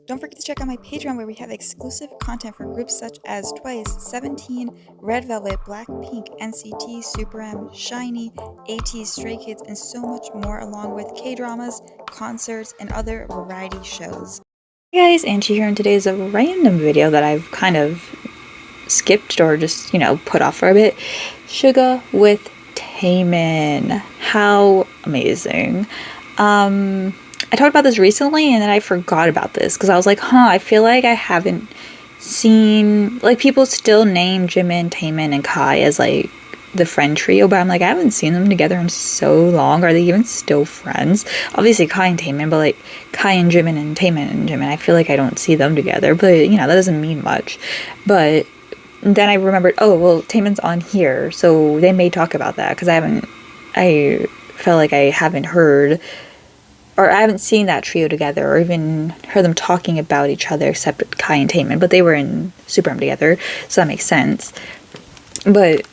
Don't forget to check out my Patreon where we have exclusive content for groups such as Twice, 17, Red Velvet, Blackpink, NCT, Super M, Shiny, AT, Stray Kids, and so much more, along with K-dramas, concerts, and other variety shows. Hey guys, Angie here, and today is a random video that I've kind of skipped or just, put off for a bit. SUGA with TAEMIN. How amazing. I talked about this recently and then I forgot about this because I was like, I feel like I haven't seen, people still name Jimin, Taemin, and Kai as the friend trio, but I'm like, I haven't seen them together in so long. Are they even still friends? Obviously Kai and Taemin, but Kai and Jimin and Taemin and Jimin, I feel like I don't see them together, but that doesn't mean much. But then I remembered, Taemin's on here, so they may talk about that because I felt like I haven't heard, or I haven't seen that trio together or even heard them talking about each other except Kai and Taemin, but they were in Super M together, so that makes sense. But,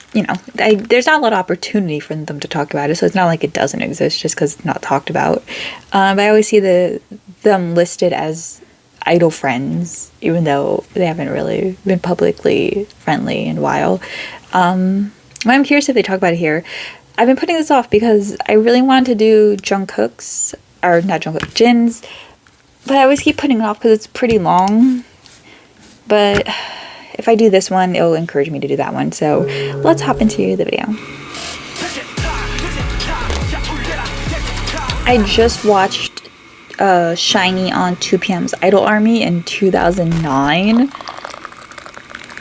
there's not a lot of opportunity for them to talk about it, so it's not like it doesn't exist just because it's not talked about. But I always see them listed as idol friends, even though they haven't really been publicly friendly in a while. I'm curious if they talk about it here. I've been putting this off because I really wanted to do Jin's, but I always keep putting it off because it's pretty long. But if I do this one, it'll encourage me to do that one. So let's hop into the video. I just watched Shiny on 2PM's Idol Army in 2009,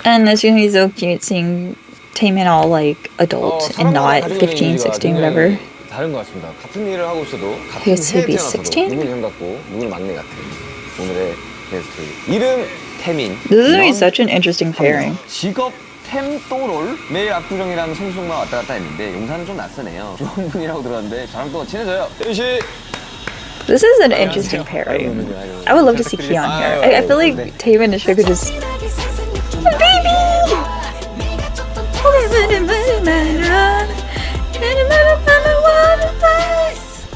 and it's gonna be so cute seeing Taemin all adult and not 15, 16, whatever. 다른 것 같습니다. 같은 일을 하고 있어도 같은 He used to 해에 be 태어나서도 16? 누구는 형 같고 누구는 막내 같은 오늘의 게스트 이름 태민. This is gonna be such an interesting pairing. 직업 템또롤 매일 압구정이라는 성수동만 왔다 갔다 했는데 용산은 좀 낯서네요. 좋은 분이라고 들었는데 저랑 또 친해져요. 태민 씨. This is an interesting pairing. I would love to see Key on here. I feel like Taemin and SUGA just baby.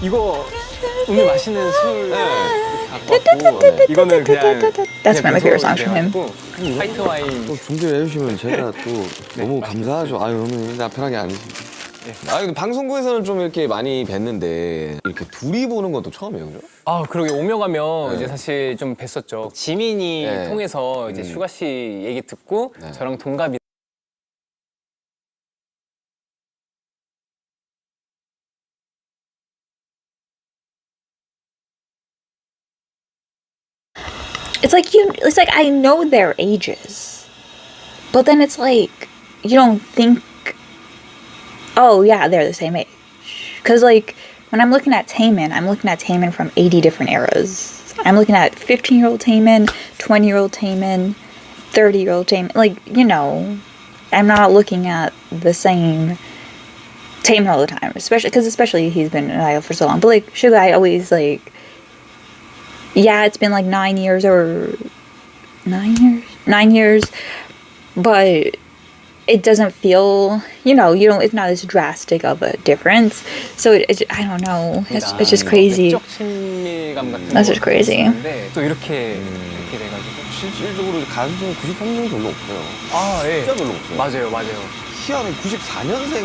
이거 오늘 마시는 술 이거는 그냥 That's one of my favorite songs from him. 화이트 와인 또 준비를 해주시면 제가 또 너무 감사하죠. 아유 오늘 나 편하게 안 해주시고. 아 근데 방송국에서는 좀 이렇게 많이 뵀는데 이렇게 둘이 보는 것도 처음이에요, 그죠? 아 그러게 오며 가며 이제 사실 좀 뵀었죠. 지민이 통해서 이제 슈가 씨 얘기 듣고 저랑 동갑이. It's like I know their ages, but then it's like you don't think, oh yeah, they're the same age. Because when I'm looking at Taemin, I'm looking at Taemin from 80 different eras. I'm looking at 15-year-old Taemin, 20-year-old Taemin, 30-year-old Taemin. I'm not looking at the same Taemin all the time, especially he's been an idol for so long. But SUGA, I always yeah, it's been 9 years or 9 years, but it doesn't feel, it's not as drastic of a difference. So I don't know. It's just crazy. That's just crazy. 또 이렇게 돼가지고 실질적으로 가수 중에 93년이 별로 없어요. 아 예. 진짜 별로 없어요. 맞아요. 희한해 94년생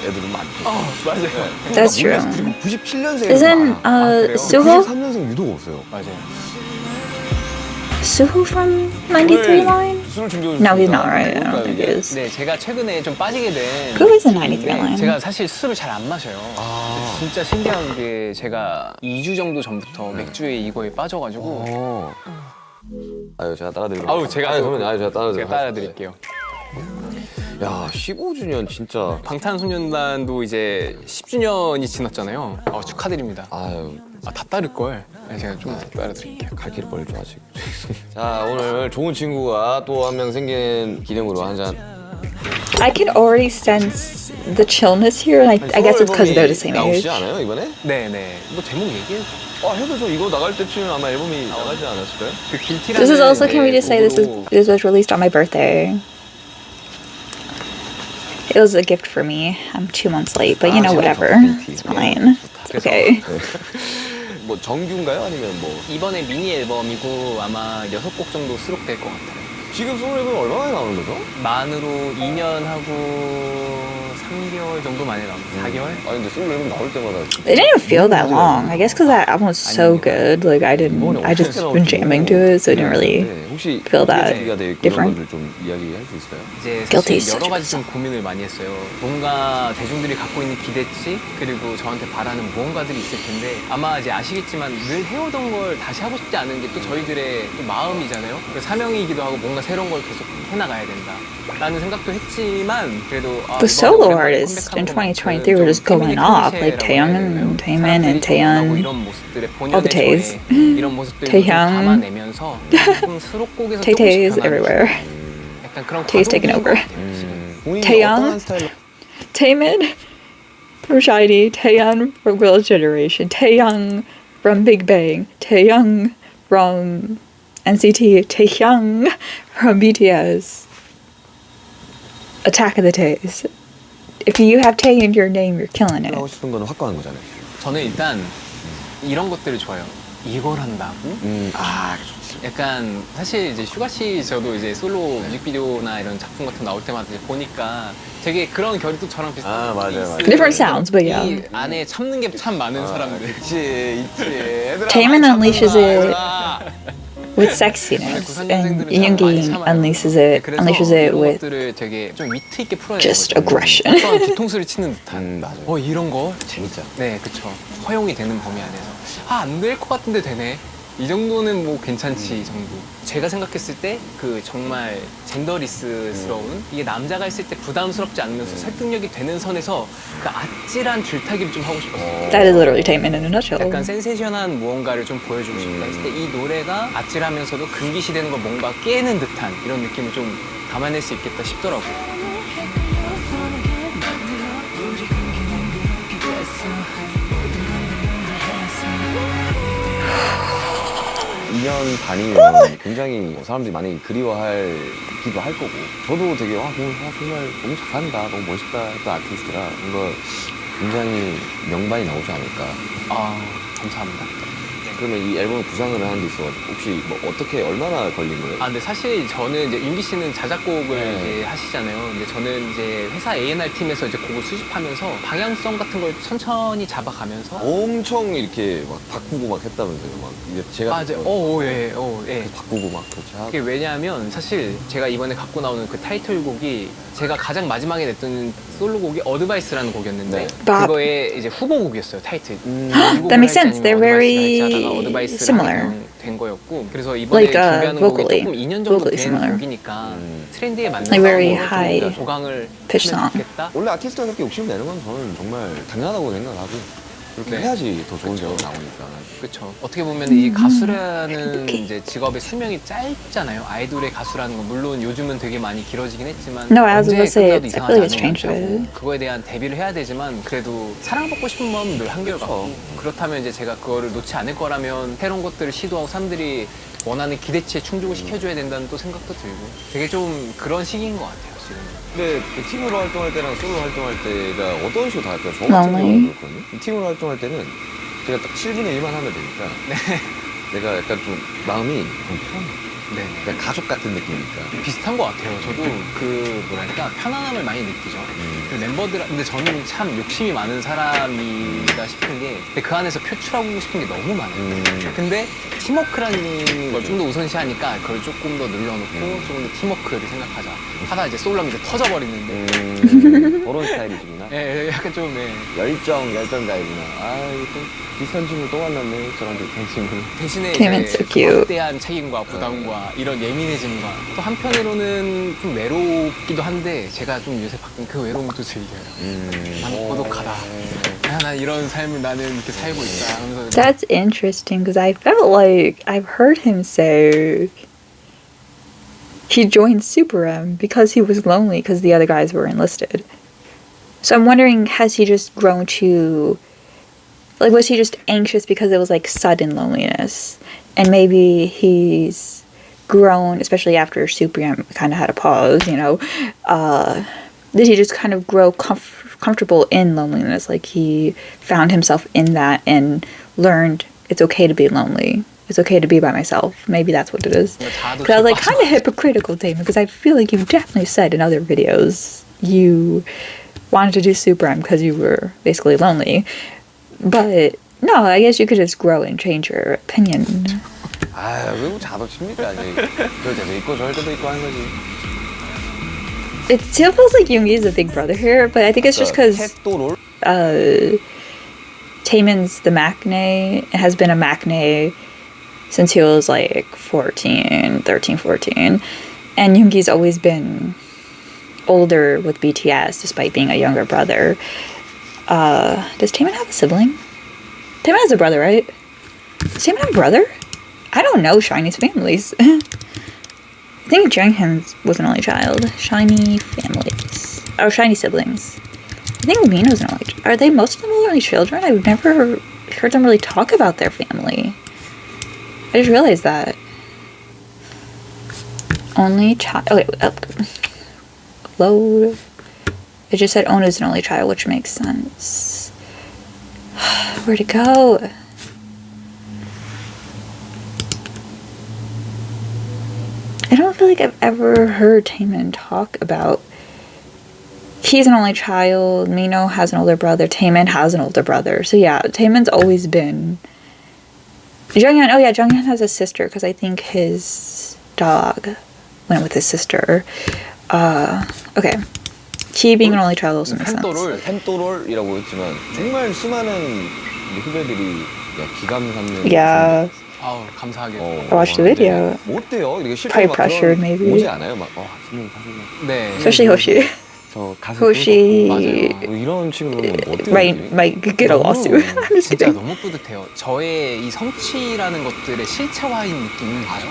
애들은 많죠. 맞아요. That's true. 그리고 97년생 Isn't Suho? 93년생 유독 없어요. 맞아요. Suho from 93 line? 술을 준비해 No, he's not, right? I don't think he is. 네, 제가 최근에 좀 빠지게 된. Who is in 93 line? 제가 사실 술을 잘 안 마셔요. 진짜 신기한 게 제가 2주 정도 전부터 맥주에 이거에 빠져가지고. 아유 제가 따라드릴게요. 아우 제가 제가 따라드릴게요. 야 15주년 진짜. 방탄소년단도 이제 10주년이 지났잖아요. 축하드립니다. 아유 다 따를 걸. 제가 좀 따라드릴게요. 갈 길을 벌죠 아직. 자 오늘 좋은 친구가 또 한 명 생긴 기념으로 한 잔. I can already sense the chillness here, and I guess it's because they're the same age. 나오시지 않아요 이번에? 네네. 뭐 제목 얘기해. 해도 저 이거 나갈 때쯤 아마 앨범이 나가지 않았을까요? 그 길티라는. This is also, can we just say this was released on my birthday? It was a gift for me. I'm 2 months late, but whatever. It's fine. It's okay. 뭐 정규인가요? 아니면 뭐 이번에 미니 앨범이고 아마 6곡 정도 수록될 것 같아요. 지금 솔로 앨범이 얼마나 나오는 거죠? 만으로 2년하고 3개월 정도 만에 나옵니다. 4개월? 아니 근데 솔로 앨범 나올 때마다 It didn't even feel that long. I guess because that album was so good. Like I just been jamming to it, so it didn't really 혹시 feel that 기가 되고 different. 그런 것들 좀 이야기할 수 있어요? 이제 Guilty 사실 is 여러 such a 가지 좀 고민을 많이 했어요. 뭔가 대중들이 갖고 있는 기대치 그리고 저한테 바라는 무언가들이 있을 텐데 아마 이제 아시겠지만 늘 해오던 걸 다시 하고 싶지 않은 게 또 저희들의 또 마음이잖아요. 사명이기도 하고 뭔가 새로운 걸 계속 해나가야 된다. 라는 생각도 했지만 그래도 The solo artists in 2023 were just going off, like Taehyung and Taemin and Taeyeon, 이런 모습들의 all the Taes. 이런 모습들을 좀 Taehyung. 담아내면서 좀 수록곡에서 Tay 조금씩 Tays 변화를 everywhere. 약간 그런 Tae's taken 과도기인 것 over. 같아요, 지금. 본인이 Taehyung. 어떠한 스타일로 Taemin from Shiny, Taeyeon from Girls' Generation, Taehyung from Big Bang, Taehyung from NCT, Taehyung from BTS. Attack of the Taes. If you have Tae in your name, you're killing it. 하고 싶은 거는 확고한 거잖아요. 저는 일단 이런 것들을 좋아해요. 이걸 한다고? 좋지. 약간 사실 이제 슈가 씨 저도 이제 솔로 뮤직비디오나 이런 작품 같은 거 나올 때마다 이제 보니까 되게 그런 결이 또 저랑 비슷한 아, 것들이 맞아요, 있어요. 맞아요. Different sounds, but yeah. 이 안에 참는 게 참 많은 사람들. 있지. 얘들아, Taemin 많이 unleashes 참는다, it 얘들아. with sexiness, and Yoongi unleashes 그래서 it 이런 with 것들을 되게 좀 위트 있게 풀어내는 just 거죠. aggression. 어떤 뒤통수를 치는 듯한. 맞아요. 이런 거? 재밌죠. 네, 그쵸. 허용이 되는 범위 안에서. 안 될 것 같은데 되네. 이 정도는 뭐 괜찮지 정도. 제가 생각했을 때 그 정말 젠더리스스러운 이게 남자가 했을 때 부담스럽지 않으면서 설득력이 되는 선에서 그 아찔한 줄타기를 좀 하고 싶었어요. That is literally Taemin in a nutshell. 약간 센세이션한 무언가를 좀 보여주고 싶다 했을 때 이 노래가 아찔하면서도 금기시되는 걸 뭔가 깨는 듯한 이런 느낌을 좀 담아낼 수 있겠다 싶더라고요. 2년 반이면 굉장히 사람들이 많이 그리워하기도 할 거고 저도 되게 정말 너무 잘한다 너무 멋있다 했던 아티스트라 뭔가 굉장히 명반이 나오지 않을까. 감사합니다. 그러면 이 앨범을 구상을 하는 데 있어 혹시 뭐 어떻게 얼마나 걸린 거예요? 근데 사실 저는 이제 윤기 씨는 자작곡을 네. 이제 하시잖아요. 근데 저는 이제 회사 A&R 팀에서 이제 곡을 수집하면서 방향성 같은 걸 천천히 잡아가면서 엄청 이렇게 막 바꾸고 막 했다면서요. 막 이제 제가 예. 바꾸고 막 그렇게 하고. 이게 왜냐하면 사실 제가 이번에 갖고 나오는 그 타이틀곡이 제가 가장 마지막에 냈던 솔로곡이 어드바이스라는 곡이었는데 네. 그거의 이제 후보곡이었어요 타이틀. That makes sense. They're very similar. 된 거였고 그래서 이번에 Like, 준비하는 vocally. 곡이 조금 2년 정도 Vocally 된 similar. 곡이니까 트렌드에 맞는 Like very 사운드로 high 좀 조강을 pitch 하면 song. 좋겠다. 원래 아티스트가 그렇게 욕심 내는 건 저는 정말 당연하다고 생각하고 그렇게 네. 해야지 더 좋은 작업이 나오니까. 그렇죠. 어떻게 보면 이 가수라는 이제 직업의 수명이 짧잖아요. 아이돌의 가수라는 건 물론 요즘은 되게 많이 길어지긴 했지만 No, I was 언제 gonna say 끝나도 I 이상하지 feel like it's 않은 changed 것 같고 with 그거에 대한 대비를 해야 되지만 그래도 사랑받고 싶은 마음은 늘 한결같고 그렇다면 이제 제가 그거를 놓지 않을 거라면 새로운 것들을 시도하고 사람들이 원하는 기대치에 충족을 시켜줘야 된다는 또 생각도 들고 되게 좀 그런 시기인 것 같아요 지금. 근데 그 팀으로 활동할 때랑 솔로 활동할 때가 어떤 식으로 다를까요? 저 같은 경우는 그렇거든요. 팀으로 활동할 때는 제가 딱 7분의 1만 하면 되니까 내가 약간 좀 마음이 좀 편해. 네. 그냥 가족 같은 느낌이니까. 비슷한 것 같아요. 저도 그 뭐랄까 편안함을 많이 느끼죠. 그 멤버들 근데 저는 참 욕심이 많은 사람이다 싶은 게 근데 그 안에서 표출하고 싶은 게 너무 많아요. 근데 팀워크라는 걸 좀 더 우선시하니까 그걸 조금 더 늘려놓고 조금 더 팀워크를 생각하자. 하다 이제 솔로면 이제 터져버리는데. 그런 스타일이시구나. 예, 약간 좀 열정가이구나. 또 비슷한 친구 또 만났네. 저랑 비슷한 친구. 대신에 Taemin's 이제 so cute. 막대한 책임과 부담과 이런 예민해짐과 또 한편으로는 좀 외롭기도 한데 제가 좀 요새 바뀐 그 외로움을 또 즐겨요. 나는 고독하다. 난 이런 삶을 나는 이렇게 살고 있다 하면서 That's interesting because I felt like I've heard him say he joined Super M because he was lonely because the other guys were enlisted. So I'm wondering, has he just grown to, like, was he just anxious because it was like sudden loneliness? And maybe he's grown, especially after Super M kind of had a pause, you know. Did he just kind of grow comfortable in loneliness? Like he found himself in that and learned it's okay to be lonely. It's okay to be by myself. Maybe that's what it is. Because I was like kind of hypocritical, Taemin, because I feel like you've definitely said in other videos you wanted to do Super M because you were basically lonely. But no, I guess you could just grow and change your opinion. 아, 왜 자도 칩니까? 그럴 때도 있고 저럴 때도 있고 하는 거지. It still feels like Yoongi is a big brother here, but I think it's just because Taemin's the maknae, has been a maknae since he was like 13, 14. And Yoongi's always been older with BTS despite being a younger brother. Does Taemin have a sibling? Taemin has a brother, right? Does Taemin have a brother? I don't know SHINee's families. I think Junghyun was an only child. SHINee families. Oh, SHINee siblings. I think Min was an only child. Are they most of them only children? I've never heard them really talk about their family. I just realized that. Only child. Oh, wait. Load. It just said Onu's an only child, which makes sense. Where'd it go? I don't feel like I've ever heard Taemin talk about. He's an only child. Mino has an older brother. Taemin has an older brother. So yeah, Taemin's always been. Junghyun. Oh yeah, Junghyun has a sister because I think his dog went with his sister. Okay. He being an only child also makes sense. 햄또롤이라고 했지만 정말 수많은 후배들이 기감 삼는. Yeah. 아우 감사하게. I watched the video. 어때요? 이게 실제로 Probably pressured, maybe. 오지 않아요? 막 선생님 사실은. 네. Especially Hoshi. 저 가슴 Hoshi 이런 친구는 어때요? might get a lawsuit. I'm just 진짜 kidding. 너무 뿌듯해요. 저의 이 성취라는 것들의 실체화인 느낌이 나요.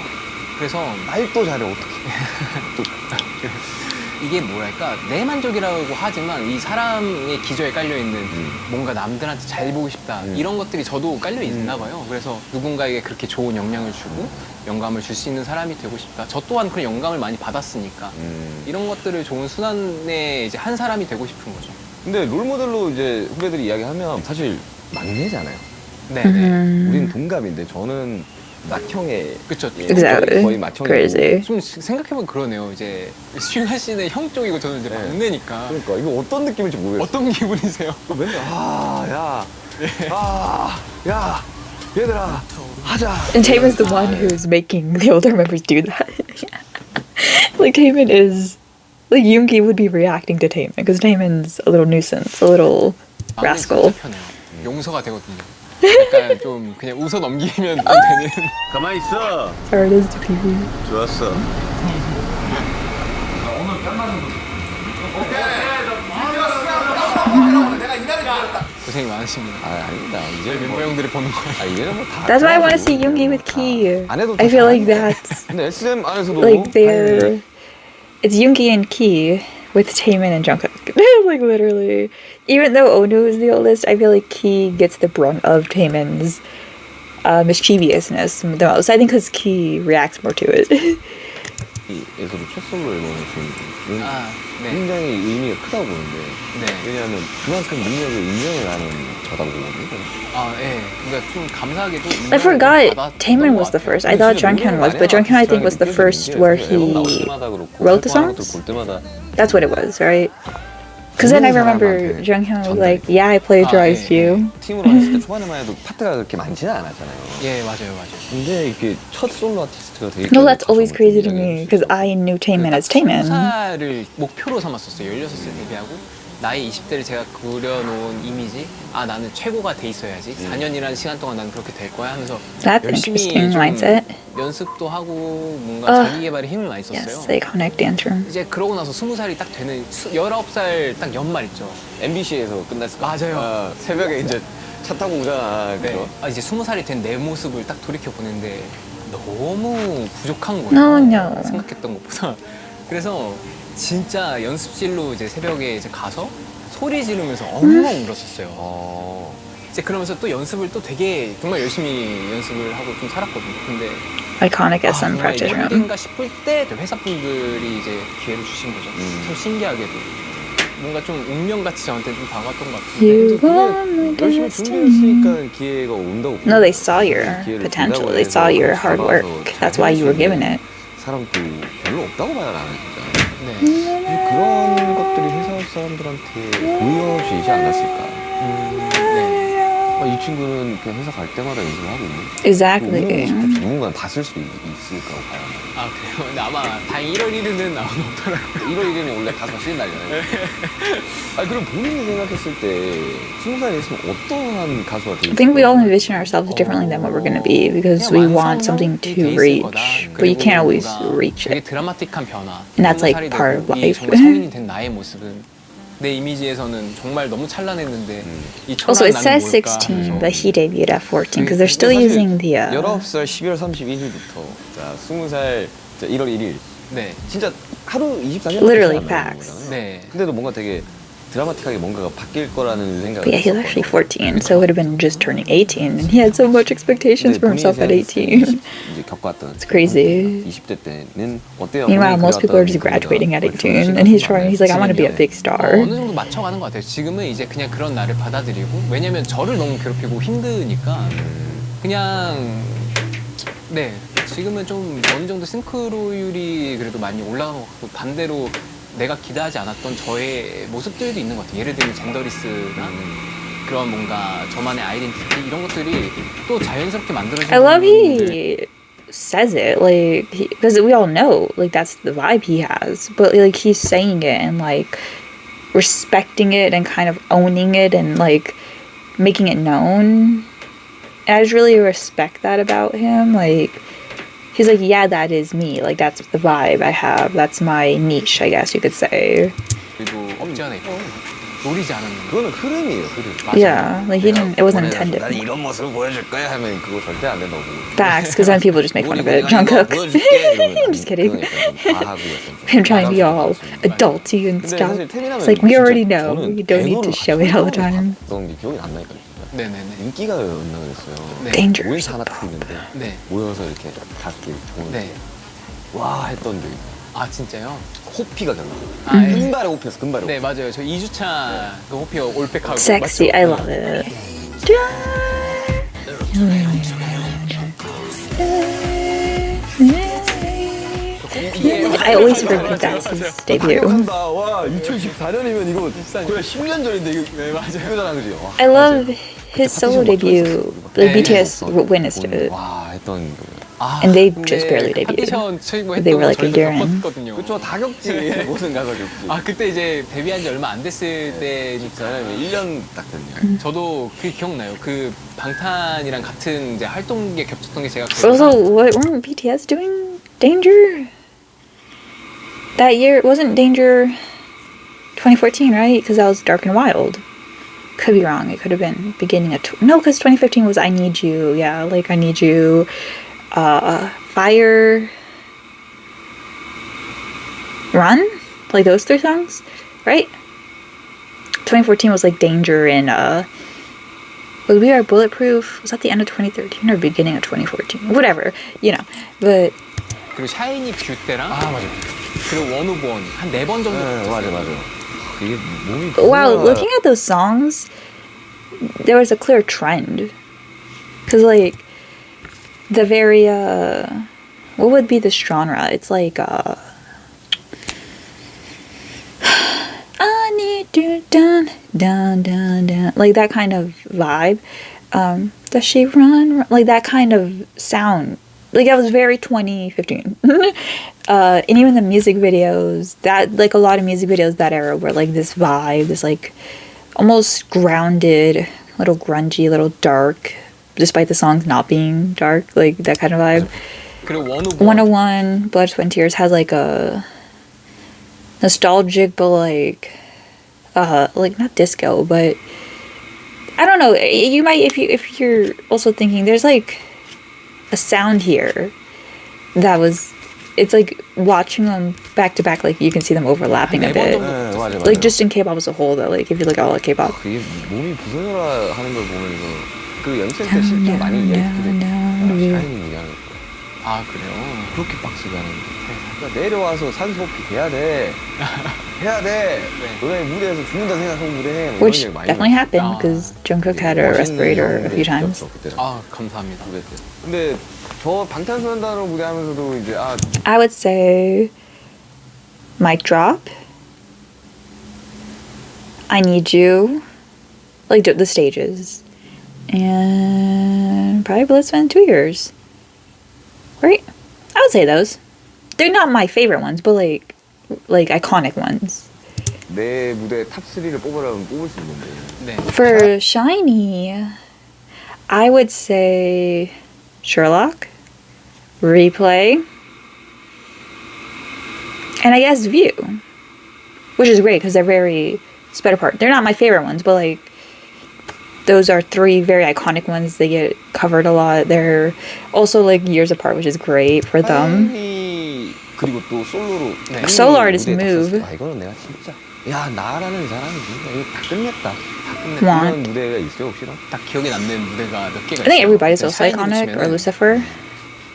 그래서 말도 잘해 어떻게? 이게 뭐랄까 내 만족이라고 하지만 이 사람의 기저에 깔려 있는 뭔가 남들한테 잘 보고 싶다 이런 것들이 저도 깔려 있나 봐요. 그래서 누군가에게 그렇게 좋은 영향을 주고 영감을 줄 수 있는 사람이 되고 싶다. 저 또한 그런 영감을 많이 받았으니까 이런 것들을 좋은 순환의 이제 한 사람이 되고 싶은 거죠. 근데 롤모델로 이제 후배들이 이야기하면 사실 막내잖아요. 네. 우리는 동갑인데 저는 맏형의 그쵸. Exactly. 거의 맏형이고. Crazy. 좀 생각해보면 그러네요. 이제 슈가 씨는 형 쪽이고 저는 이제 막내니까. 그러니까 이거 어떤 느낌인지 모르겠어. 어떤 기분이세요? 맨날 야 얘들아 하자. And Taemin's the one who's making the older members do that. Like Taemin is, like Yoongi would be reacting to Taemin because Taemin's a little nuisance, a little rascal. 진짜 편해요. 용서가 되거든요. 약간 좀 그냥 웃어 넘기면 되는. 가만히 있어. Sorry, those two people. 좋았어. 고생이 많으십니다. 아닙니다. 이제 멤버 형들이 보는 거야. 이제는 뭐 다. That's why I want to see Yoongi with Key. 안 해도 I feel like that's 근데 SM 안에서도 like they're. It's Yoongi and Key with Taemin and Jungkook. Like literally. Even though Onu is the oldest, I feel like Key gets the brunt of Taemin's mischievousness the most. I think because Key reacts more to it. 에서도 첫 솔로 앨범을 지금 아, 네. 굉장히 의미가 크다고 보는데 네. 왜냐하면 그만큼 능력을 인정을 하는 저다고 보거든요. 아, 예. 그러니까 좀 감사하게도. I forgot Taemin was the first. I thought Junghyun was, but Junghyun I think was the first where he wrote the songs. That's what it was, right? Because then I remember Junghyun was like, "Yeah, I plagiarized you." 팀으로 했을 때 초반에만 해도 파트가 그렇게 많지는 않았잖아요. 예, 맞아요. 근데 이렇게 첫 솔로 아티스트가 되게. No, that's always crazy to me because I knew Taemin as Taemin. 20살을 목표로 삼았었어요. 16살 데뷔하고 나이 20대를 제가 그려놓은 이미지. 아, 나는 최고가 돼 있어야지. 4년이라는 시간 동안 나는 그렇게 될 거야 하면서 That's an 열심히 interesting 좀 mindset. 연습도 하고 뭔가 자기 개발에 힘을 많이 썼어요. Yes, the iconic dance room. 이제 그러고 나서 20살이 딱 되는 19살 딱 연말 있죠. MBC에서 끝났을 거. 맞아요. 새벽에 이제 차 타고 오잖아. 네. 그죠? 아, 이제 20살이 된 내 모습을 딱 돌이켜 보는데 너무 부족한 거예요. No, no. 생각했던 것보다. 그래서 진짜 연습실로 이제 새벽에 이제 가서 소리 지르면서 엉엉 울었었어요. 이제 그러면서 또 연습을 또 되게 정말 열심히 연습을 하고 좀 살았거든요. 근데 Iconic SM practice room. 인가 싶을 때 회사 분들이 이제 기회를 주신 거죠. 참 신기하게도. 뭔가 좀 운명같이 저한테 좀 다가왔던 것 같은데. You 그게 want my 열심히 destiny. 준비했으니까 기회가 온다고. No, they saw your 기회를 potential. 준다고 They saw 해서 your hard 잡아서 work. 잘 That's why you were 해줄 수 given 있는 it. 사람도 별로 없다고 봐요, 나는 진짜. 네. 그런 것들이 회사 사람들한테 보여지지 않았을까. 이 친구는 그냥 회사 갈 때마다 연습을 하고 있는. Exactly. 누군가는 다 쓸 수 있을까 봐요. 아 그래요? 근데 아마 다행히 1월 1일은 나오는 없더라고요. 1월 1일은 원래 가수가 쉬는 날이잖아요. 아, 그럼 본인이 생각했을 때 20살에 있으면 어떠한 가수가 되고 I think we all envision ourselves differently than what we're going to be because we want something to reach, but you can't always reach 되게 it. 드라마틱한 변화. And that's like 20살이 part of 되고 이 life. 정말 성인이 된 나의 모습은 내 이미지에서는 정말 너무 찬란했는데 이 Also, it 초라한 나는 says 뭘까? 16, but he debuted at 14 because they're still using the. 19살 12월 31일부터 자 20살 1월 1일 네. 진짜 하루 24시간 Literally facts. 네. 근데도 뭔가 되게 드라마틱하게 뭔가가 바뀔 거라는 생각을 But yeah, he's actually 14, so it would have been just turning 18, and he had so much expectations for himself at 18. 이제 겪어왔던 It's crazy. 20대 때는 어때요? Meanwhile, most people are just graduating at 18, and he's trying. He's like, I want to be a big star. 어느 정도 맞춰가는 것 같아요. 지금은 이제 그냥 그런 나를 받아들이고 왜냐면 저를 너무 괴롭히고 힘드니까 그냥 네 지금은 좀 어느 정도 싱크로율이 그래도 많이 올라간 것 같고 반대로 내가 기대하지 않았던 저의 모습들도 있는 것 같아요. 예를 들면 젠더리스나 그런 뭔가 저만의 아이덴티티 이런 것들이 또 자연스럽게 만들어지는 I love he says it like because we all know like that's the vibe he has, but like he's saying it and like respecting it and kind of owning it and like making it known. And I just really respect that about him. Like he's like, yeah, that is me. Like that's the vibe I have. That's my niche, I guess you could say. 그리고 없지 않아 있고 노리지 않았는 거. 그거는 흐름이에요, 흐름. Yeah, like he didn't. It wasn't 난 intended. 이런 모습을 보여줄 거야 하면 그거 절대 안 된다고. Facts, because then people just make fun of it. Jungkook. Just kidding. Him trying to be all adulty and stuff. It's like we already know. You don't need to show it all the time. 그런 게 기억이 안 나니까. 네네네. 인기가요였나 그랬어요. 네. Dangerous. 모여서 하나 딱 있는데 네. 모여서 이렇게 같이 보는 네. 와 했던 게 아 진짜요? 호피가 결국 아, 예. 금발에 호피였어 금발에. 네 맞아요. 저 2주차 그 호피어 올백하고 Sexy. 맞죠? I love it. I always forget that's his debut. 와 2014년이면 이거 거의 10년 전인데 이거 네 맞아요. 이거잖아 그지? 와. I love his solo debut. The BTS witnessed it. 와 했던 아, And they 근데 just barely debuted. 파티션 최고 They 했던 were 거 like a 저희도 year in. 겪었거든요. 그쵸 다 겪지 무슨 가서 겪지. 아 그때 이제 데뷔한 지 얼마 안 됐을 때니까 저는 1년 딱 됐네요. 저도 그게 기억나요. 그 방탄이랑 같은 이제 활동기에 겹쳤던 게 제가 Also, what weren't BTS doing? Danger. That year it wasn't Danger 2014, right? Because that was Dark and Wild. Could be wrong. It could have been beginning of no, because 2015 was I Need You. Yeah, like I Need You. Fire. Run. Like those three songs, right? 2014 was like Danger and was We Are Bulletproof? Was that the end of 2013 or beginning of 2014? Whatever, you know. But 그리고 샤이니 뷰 때랑 아 맞아. 그리고 원 오브 원한 4번 정도 네, 맞아 맞아. 이게 몸이 wow, looking at those songs, there was a clear trend. Cause like the very what would be this genre? It's like I need you dun dun dun dun, like that kind of vibe. Does she run like that kind of sound? Like that was very 2015. And even the music videos, that like a lot of music videos that era were like this vibe, this like almost grounded, little grungy, little dark, despite the songs not being dark, like that kind of vibe. 그리고 원 오브 원 101 Blood, Sweat, and Tears has like a nostalgic but like not disco, but I don't know. You might if you're also thinking there's like a sound here that was. It's like watching them back to back, like you can see them overlapping a bit. 네, 맞아 맞아. Like just in K-pop as a whole, though. Like if you look at all of K-pop. 그게 몸이 부서져라 하는 걸 보면서 그 연습 때 실제 많이 이야기했거든. 샤이니 얘기하는 거. 아 그래요? 그렇게 빡세게 하는데. 그러니까 내려와서 산소호흡기 돼야 돼. 해야 돼. 너네 무대에서 죽는다 생각하고 무대해. 뭐 Which 이런 얘기 많이 definitely 들었어요. happened because Jungkook had a respirator a few times. 그때는. 아 감사합니다. 무대 때. 근데 저 방탄소년단으로 무대하면서도 이제 I would say mic drop. I Need You, like the stages, and probably Blitzman 2 years. Right? I would say those. They're not my favorite ones, but like iconic ones. 내 무대 탑 3를 뽑으라면 뽑을 수 있는데. 네. For Shiny, I would say Sherlock, Replay, and I guess View, which is great because they're very spread apart. They're not my favorite ones, but like those are 3 very iconic ones. They get covered a lot. They're also like years apart, which is great for them. 타이미 그리고 또 솔로로 네. Solo artist 무대에 move. 탔을 때, 이거는 내가 진짜 야 나라는 사람이 진짜 이거 다 끝냈다. 다 끝냈다. Want. 이런 무대가 있어요 혹시나? 딱 기억에 남는 무대가 몇 개가 있어요. I think everybody's also 샤이니 iconic, or 보시면은 Lucifer.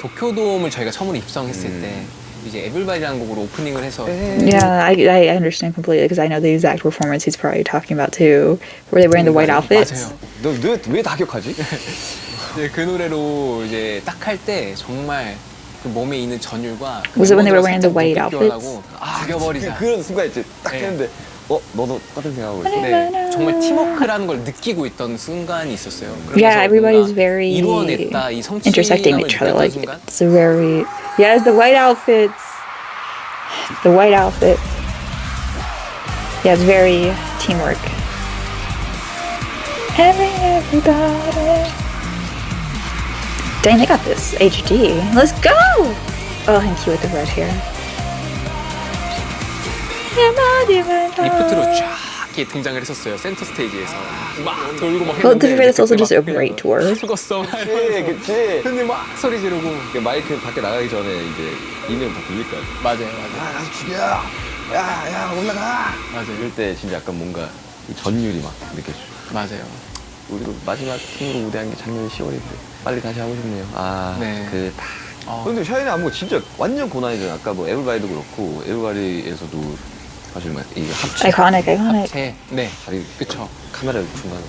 도쿄돔을 저희가 처음으로 입성했을 때 이제 에블바디라는 곡으로 오프닝을 해서 Yeah, I understand completely because I know the exact performance he's probably talking about too, where they were in the white outfits. 맞아요. 너왜 다 기억하지? 이제 그 노래로 이제 딱 할 때 정말 그 몸에 있는 전율과 Was it when they were wearing the white outfits? 죽여버리자. 그런 순간 있지. 딱 네. 했는데 너도 똑같은 생각하고 있어. 네, 정말 팀워크라는 걸 느끼고 있던 순간이 있었어요. Yeah, everybody's very 이루어냈다 이 intersecting 성취감을 each other. 느꼈던 Like 순간. it's a very yes, the white outfits. The white outfits. Yeah, it's very teamwork. Everybody. Dang, they got this HD. Let's go! Oh, and cute with the red hair. 리프트로 쫙 이렇게 등장을 했었어요. 센터 스테이지에서 막 돌고 막 Well, to be 했는데 fair, that's also 그때 just a 막 그냥 great tour. 죽었어. 그치. 근데 막 소리 지르고 그 마이크 밖에 나가기 전에 이제 이명 다 들릴 거야. 맞아요. 야 가서 죽여. 야 올라가. 맞아요. 이럴 때 진짜 약간 뭔가 이 전율이 막 느껴져. 맞아요. 우리도 마지막 팀으로 무대한 게 작년 10월인데 빨리 다시 하고 싶네요. 네. 근데 샤이니 안무가 진짜 완전 고난이잖아. 아까 뭐 에브리바디도 그렇고 에브리바디에서도 사실 막 이 합체 Iconic. 네. 다리 그쵸. 카메라 중간에.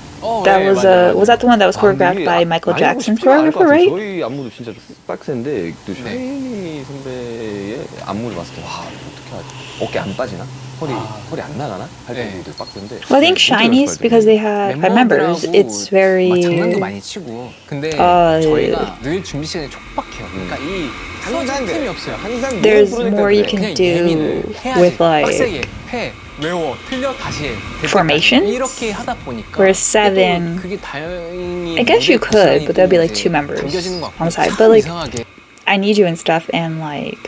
That was was that the one that was choreographed by Michael Jackson's choreographer, right? 저희 안무도 진짜 빡센데 또 샤이니 선배의 안무를 봤을 때 와 어떻게 하지? 어깨 안 빠지나? 허리 안 나가나? 할 네. 정도도 빡센데. Well, I think Shiny's because they had five members. It's very 막 장난도 많이 치고 근데 저희가 늘 준비 시간이 촉박해요. 그러니까 이 항상 템이 없어요. 항상 there's more you can 그냥 do 예민을 해야지. with like 빡세게 해, 외워, 틀려, 다시 해. formations. 이렇게 하다 보니까 Whereas seven, 그게 다행히 I guess you could, but there'd be like 2 members 당겨지는 것 같고 on the side. But like 이상하게 I Need You and stuff, and like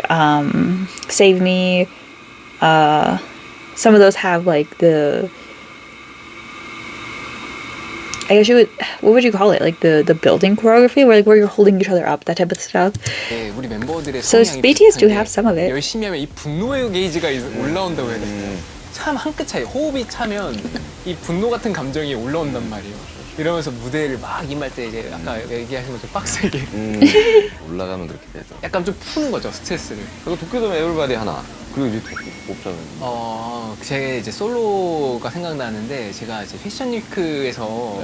Save Me. Some of those have like the. I guess you would. What would you call it? Like the building choreography, where you're holding each other up, that type of stuff. 네, 우리 멤버들의 So 성향이 BTS do 비슷한 게 have some of it. 열심히 하면 이 분노의 게이지가 올라온다고 해야 될까요? 참 한 끗 차이. 호흡이 차면 이 분노 같은 감정이 올라온단 말이에요. 이러면서 무대를 막 임할 때 이제 아까 얘기하신 것처럼 빡세게 올라가면 그렇게 되죠. 약간 좀 푸는 거죠, 스트레스를. 그리고 도쿄돔 에브리바디 하나. 그리고 이제 뽑자면. 제 이제 솔로가 생각나는데 제가 이제 패션 위크에서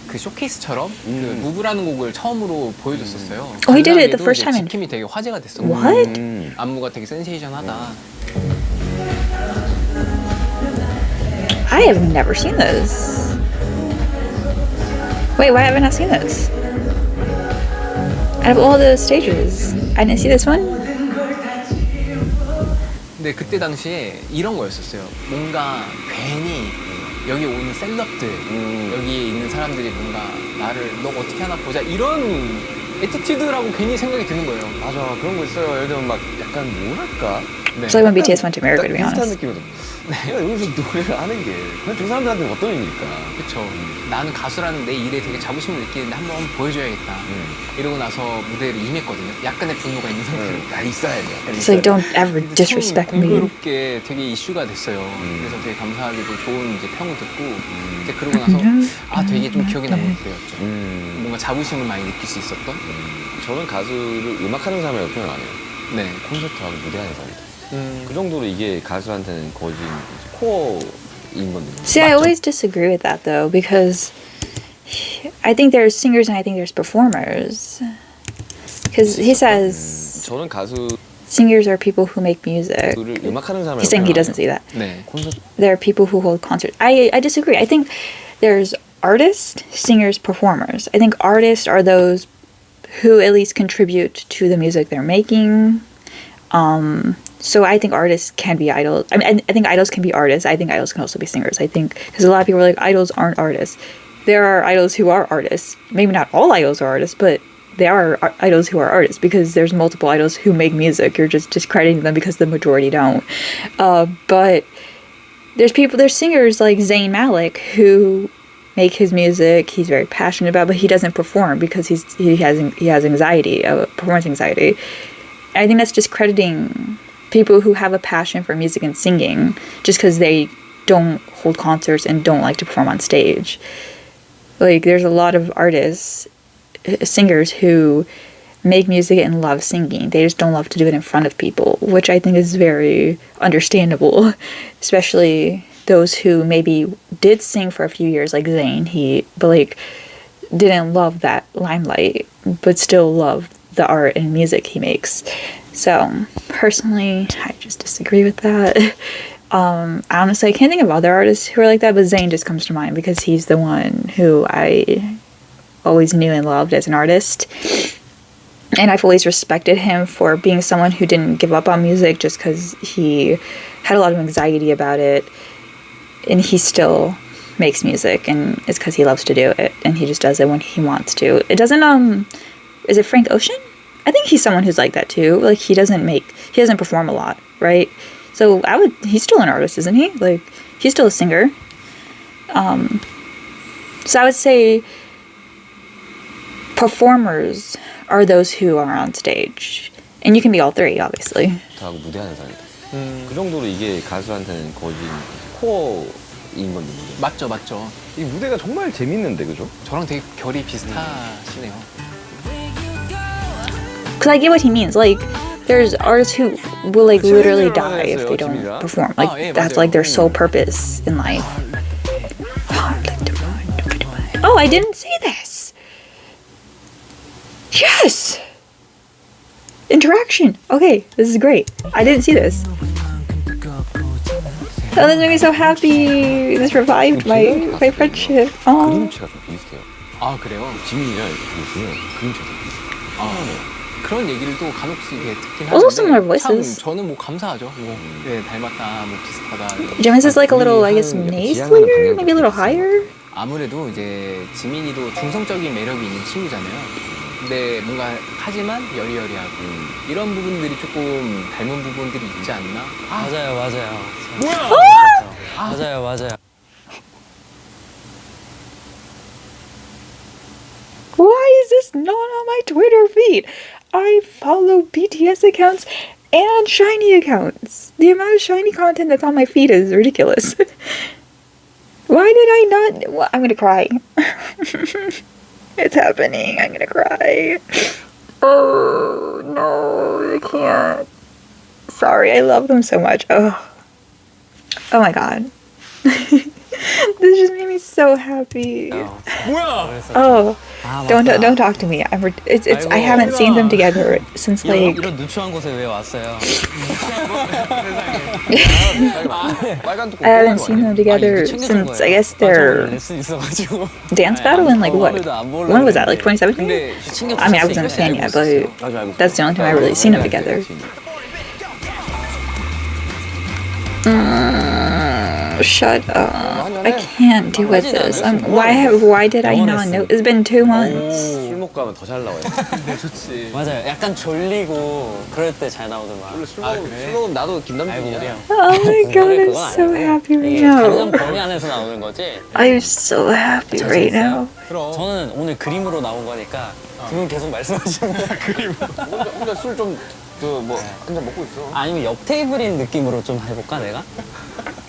그 쇼케이스처럼 그 무브라는 곡을 처음으로 보여줬었어요. Oh, he did it the first time. 지킴이 되게 화제가 됐었고 What? 안무가 되게 센세이션하다. I have never seen this. Wait, why haven't I seen this? Out of all the stages, I didn't see this one. 근데 그때 당시에 이런 거였었어요. 뭔가 괜히 여기 오는 셀럽들, 여기 있는 사람들이 뭔가 나를 너 어떻게 하나 보자 이런 애티튜드라고 괜히 생각이 드는 거예요. 맞아 그런 거 있어요. 예를 들면 막 약간 뭐랄까. 네. It's like when BTS went to America, to be 비슷한 honest. 느낌이죠. 내가 여기서 노래를 하는 게 그냥 저 사람들한테 어떤 의미일까? 그쵸. 나는 가수라는 내 일에 되게 자부심을 느끼는데 한번 보여줘야겠다. 이러고 나서 무대를 임했거든요. 약간의 분노가 있는 상태로. 있어야 돼. It's like don't ever disrespect me. 공교롭게 되게 이슈가 됐어요. 그래서 되게 감사하게도 좋은 이제 평을 듣고 이제 그러고 나서 되게 좀 기억에 남는 무대였죠. 뭔가 뭔가 자부심을 많이 느낄 수 있었던? 저는 가수를 음악하는 사람이라고 표현 안 해요. 네. 콘서트하고 무대하는 사람이다. 그 정도로 이게 가수한테는 거의 코어인 건데. See, I always disagree with that though, because I think there's singers and I think there's performers. Because he says 저는 가수를 singers are people who make music. 음악하는 사람이라고 He's saying he 표현 안 doesn't say that. 네. 콘서트 There are people who hold concerts. I disagree. I think there's artists, singers, performers. I think artists are those who at least contribute to the music they're making. So I think artists can be idols. I mean, I think idols can be artists. I think idols can also be singers. I think because a lot of people are like idols aren't artists. There are idols who are artists. Maybe not all idols are artists, but there are idols who are artists because there's multiple idols who make music. You're just discrediting them because the majority don't. But there's singers like Zayn Malik who make his music. He's very passionate about, but he doesn't perform because he has anxiety, performance anxiety. I think that's discrediting people who have a passion for music and singing just because they don't hold concerts and don't like to perform on stage. Like, there's a lot of artists, singers who make music and love singing. They just don't love to do it in front of people, which I think is very understandable, especially those who maybe did sing for a few years, like Zayn. But like didn't love that limelight, but still loved the art and music he makes. So personally, I just disagree with that. Honestly, I can't think of other artists who are like that, but Zayn just comes to mind because he's the one who I always knew and loved as an artist. And I've always respected him for being someone who didn't give up on music just because he had a lot of anxiety about it. And he still makes music, and it's because he loves to do it, and he just does it when he wants to. It doesn't, is it Frank Ocean? I think he's someone who's like that too. Like, he doesn't perform a lot, right? So he's still an artist, isn't he? Like, he's still a singer. So I would say performers are those who are on stage. And you can be all three, obviously. 하고 무대하는 사람이다. 그 정도로 이게 가수한테는 거의 코어인 건데. 맞죠. 이 무대가 정말 재밌는데, 그죠? 저랑 되게 결이 비슷하시네요. Because I get what he means. Like, there's artists who will like literally die if they don't perform. Like, 예, that's 맞아요. like their sole purpose in life. Oh, I didn't see this. Yes. Interaction. Okay, this is great. I didn't see this. Oh, this made me so happy. This revived my friendship. Oh. 그림체가 좀 비슷해요. 아, 그래요? 지민이랑 이렇게 보시면 그림체가 좀 비슷해요. 그런 얘기를 또 간혹 이게 듣긴 Also 하는데 similar voices. 참 저는 뭐 감사하죠. 뭐, 네, 닮았다, 뭐 비슷하다. Jimin's is like a little, I guess, nasalier? Maybe a little higher? 아무래도 이제 지민이도 중성적인 매력이 있는 친구잖아요. 근데 뭔가 하지만 여리여리하고 이런 부분들이 조금 닮은 부분들이 있지 않나? 맞아요. 뭐야? 맞아요. Why is this not on my Twitter feed? I follow BTS accounts and Shiny accounts. The amount of Shiny content that's on my feed is ridiculous. Why did I not? Well, I'm gonna cry. It's happening. I'm gonna cry. Oh no, I can't. Sorry, I love them so much. Oh my god. This just made me so happy. 뭐야? Oh, don't talk to me. I haven't seen them together since like. 이런 누추한 곳에 왜 왔어요? I haven't seen them together since I guess their 레슨 있어가지고 dance battle in like what? When was that? Like 2017? I mean, I wasn't a fan yet, but that's the only time I really seen them together. Shut up! I can't deal with this. Why did I not know? It's been 2 months. 술 먹고 하면 더 잘 나와요. 네, 좋지. 맞아요. 약간 졸리고 그럴 때 잘 나오더만. 원래 술 먹으면 나도 김남준이야. Oh my god, I'm so happy right 가정 now. 범위 안에서 나오는 거지. I'm so happy right now. 저는 오늘 그림으로 나온 거니까 두 분 계속 말씀하시면 혼자 술 좀 한 잔 먹고 있어. 아니면 옆 테이블인 느낌으로 좀 해볼까 내가?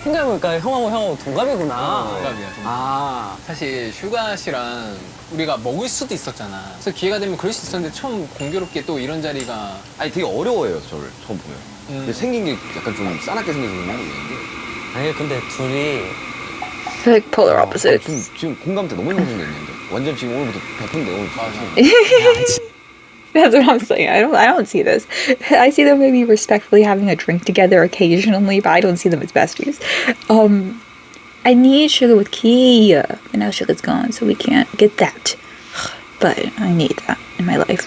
생각해보니까 형하고 동갑이구나. 동갑이야, 동갑. 아. 사실 슈가 씨랑 우리가 먹을 수도 있었잖아. 그래서 기회가 되면 그럴 수 있었는데 처음 공교롭게 또 이런 자리가 아니 되게 어려워해요 저를 처음 보면. 근데 생긴 게 약간 좀 싸납게 생겨서 그런 거 있는데. 아니 근데 둘이 Like polar opposites. 지금 공감대 너무 형성됐는데 완전 지금 오늘부터 100%인데 오늘 That's what I'm saying. I don't see this. I see them maybe respectfully having a drink together occasionally, but I don't see them as besties. I need sugar with Kia, but now sugar's gone, so we can't get that. But I need that in my life.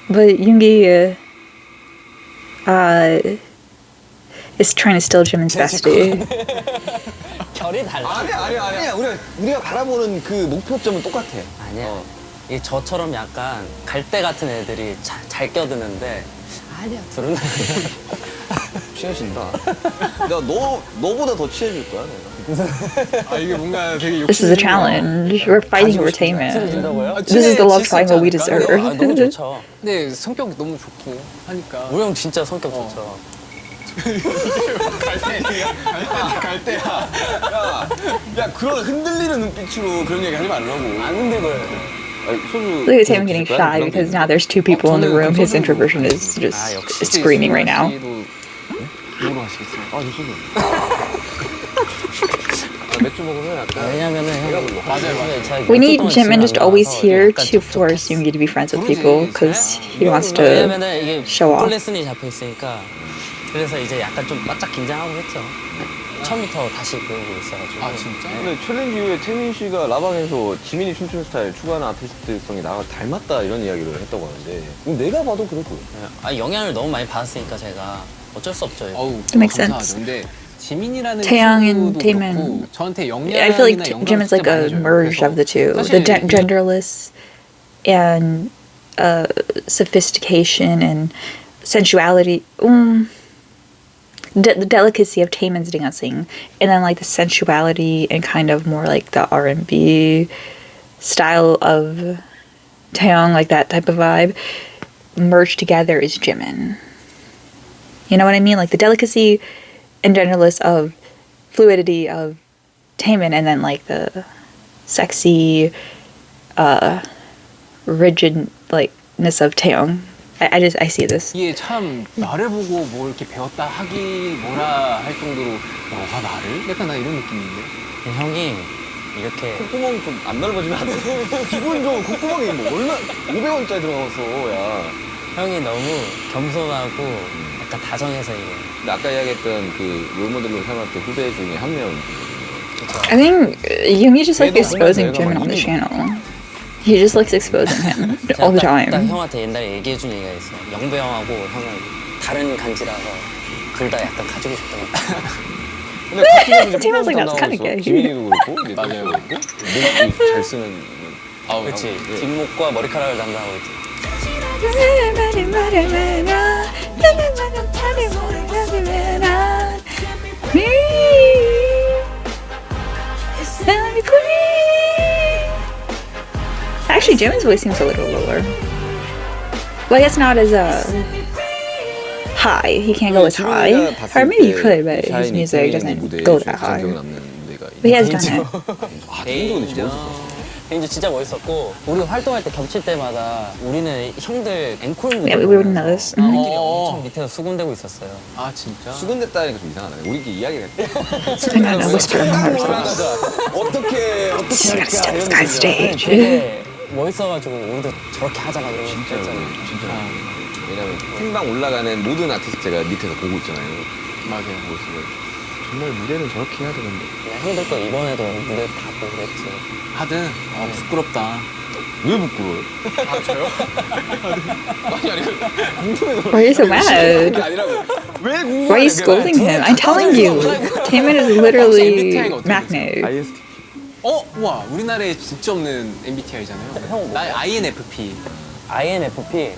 But Yoongi is trying to steal Jimin's bestie. 결이 달라. 아니야 우리가 바라보는 그 목표점은 똑같아. 아니야. 이 저처럼 약간 갈대 같은 애들이 잘 껴드는데 아니야 둘은 취해진다. 내가 너보다 더 취해질 거야 내가. 아 이게 뭔가 되게 This is a challenge. We're fighting over Taemin. 친해진다고요? This is the love triangle we deserve. 아, 너무 좋죠. 근데 성격 너무 좋고 하니까 우리 형 진짜 성격 좋죠. 갈대야. 야 그런 흔들리는 눈빛으로 그런 얘기 하지 말라고. 안 흔들거려요. Look at Taemin getting shy because now there's two people in the room. His introversion is just screaming right now. 뭐로 하시겠어요? 아 저 소주. 맥주 먹으면 약간. 왜냐면은 형 맞아요. We need Jimin just always here to force Yoongi to be friends with people because he wants to 왜냐면은 이게 show off. 레슨이 잡혀 있으니까 그래서 이제 약간 좀 바짝 긴장하고 했죠. 처음부터 다시 배우고 있어가지고. 아 진짜? 근데 챌린지 이후에 태민 씨가 라방에서 지민이 춤추는 스타일 추구하는 아티스트성이 나가 닮았다 이런 이야기를 했다고 하는데 내가 봐도 그렇고요. 아 영향을 너무 많이 받았으니까 제가 어쩔 수 없죠. 어우 makes 감사하죠. sense. 근데 지민이라는 Taeyang and 친구도 Taemin. 그렇고 저한테 I feel like 영향이나 Jimin's like a merge of the two. The genderless and sophistication and sensuality. The delicacy of Taemin's dancing, and then like the sensuality and kind of more like the R&B style of Taeyong, like that type of vibe, merged together is Jimin. You know what I mean? Like the delicacy and genderless of fluidity of Taemin, and then like the sexy, rigid likeness of Taeyong. I see this. 이게 참 나를 보고 뭐 이렇게 배웠다 하기 뭐라 할 정도로 너가 나를? 약간 나 이런 느낌인데. 형이 이렇게 콧구멍 좀 안 넓어지면 안 돼. 기분 좋은 콧구멍이 뭐 얼마 500원짜리 들어가서 야. 형이 너무 겸손하고 약간 다정해서 이게. 근데 아까 이야기했던 그 롤모델로 삼았던 후배 중에 한 명. I think Yoongi just like exposing Jimin on the channel. He just likes exposing him all the 딱 time. 형한테 옛날에 얘기해준 얘기가 있어. 영배 형하고 형은 다른 간지라서 둘 다 약간 가지고 싶다고. 근데 같이 가서 이제 Taemin's like, 뽀뽀하면서 that's kinda 나오고 gay. 있어. 지민이도 그렇고 이제 맞아요. 그렇고 목잘 쓰는. 아우 그렇지. 예. 뒷목과 머리카락을 담당하고 있지. Actually, Jimin's voice seems a little lower. Well, I guess not as high. He can't go as high. Or maybe he could, but his music doesn't go that high. But he has done it. 아, 개인적으로 진짜 멋있었어. 개인적으로 진짜 멋있었고 우리 활동할 때 겹칠 때마다 우리는 형들 앵콜 무대 Yeah, we wouldn't know this. 우리끼리 엄청 밑에서 수군대고 있었어요. 아 진짜? 수근댔다니까 좀 이상하네. 우리끼리 이야기를 했대. I know, whisper in the heart. 어떻게 Just gotta step 이런 sky 얘기를 stage. 되게 멋있어가지고 우리도 저렇게 하자 막 이러고 진짜로 그랬잖아요. 진짜. 왜냐면 생방 올라가는 모든 아티스트 제가 밑에서 보고 있잖아요. 맞아요. 보고 있으면 정말 무대는 저렇게 해야 되는데. 그냥 형들 거 이번에도 무대 다 보고 그랬지. 하든 부끄럽다. 왜 부끄러워요? 아 저요? 아니 궁금해서. Why are you so mad? 그게 아니라고. 왜 궁금해? Why are you scolding him? I'm telling you, Taemin is literally MACNA. ISTP. 와 우리나라에 진짜 없는 MBTI잖아요. 나 INFP. INFP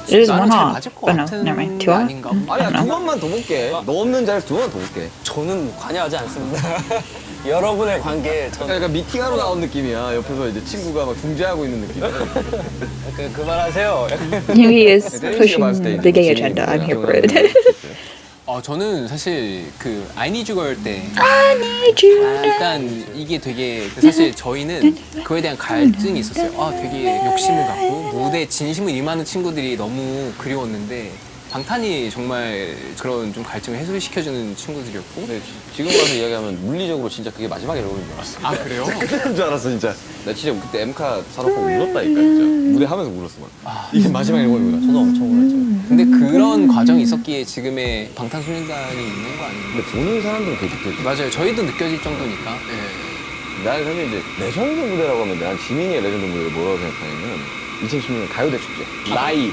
It is 나는 one 잘 off. 맞을 것 Oh no, 같은 never mind. 게 2 off? 아닌가? 아니야 두 번만 더 볼게. 너 없는 자리에서 두 번만 더 볼게. 저는 관여하지 않습니다. 여러분의 관계에 저는 약간 미팅하러 나온 느낌이야. 옆에서 이제 친구가 막 중재하고 있는 느낌. 그만하세요. Yoongi is pushing the gay agenda. I'm here for it. 저는 사실 그 I Need You Girl 때 I need you. 일단 이게 되게 사실 저희는 그거에 대한 갈증이 있었어요. 되게 욕심을 갖고 무대에 진심을 임하는 친구들이 너무 그리웠는데 방탄이 정말 그런 좀 갈증을 해소시켜주는 친구들이었고. 근데 지금 와서 이야기하면 물리적으로 진짜 그게 마지막에 나오는 줄 알았어. 그래요? 끝나는 줄 알았어 진짜. 나 진짜 그때 엠카 사놓고 울었다니까 진짜. 무대 하면서 울었어 막. 이게 마지막에 나오는 거야. 저도 엄청 울었죠. 근데 그런 과정이 있었기에 지금의 방탄소년단이 있는 거 아닌가? 근데 보는 사람들은 그게 느껴져. 맞아요. 저희도 느껴질 정도니까. 난 사실 이제 레전드 무대라고 하면 난 지민이의 레전드 무대를 뭐라고 생각하냐면 2016년 가요대 축제. 나이.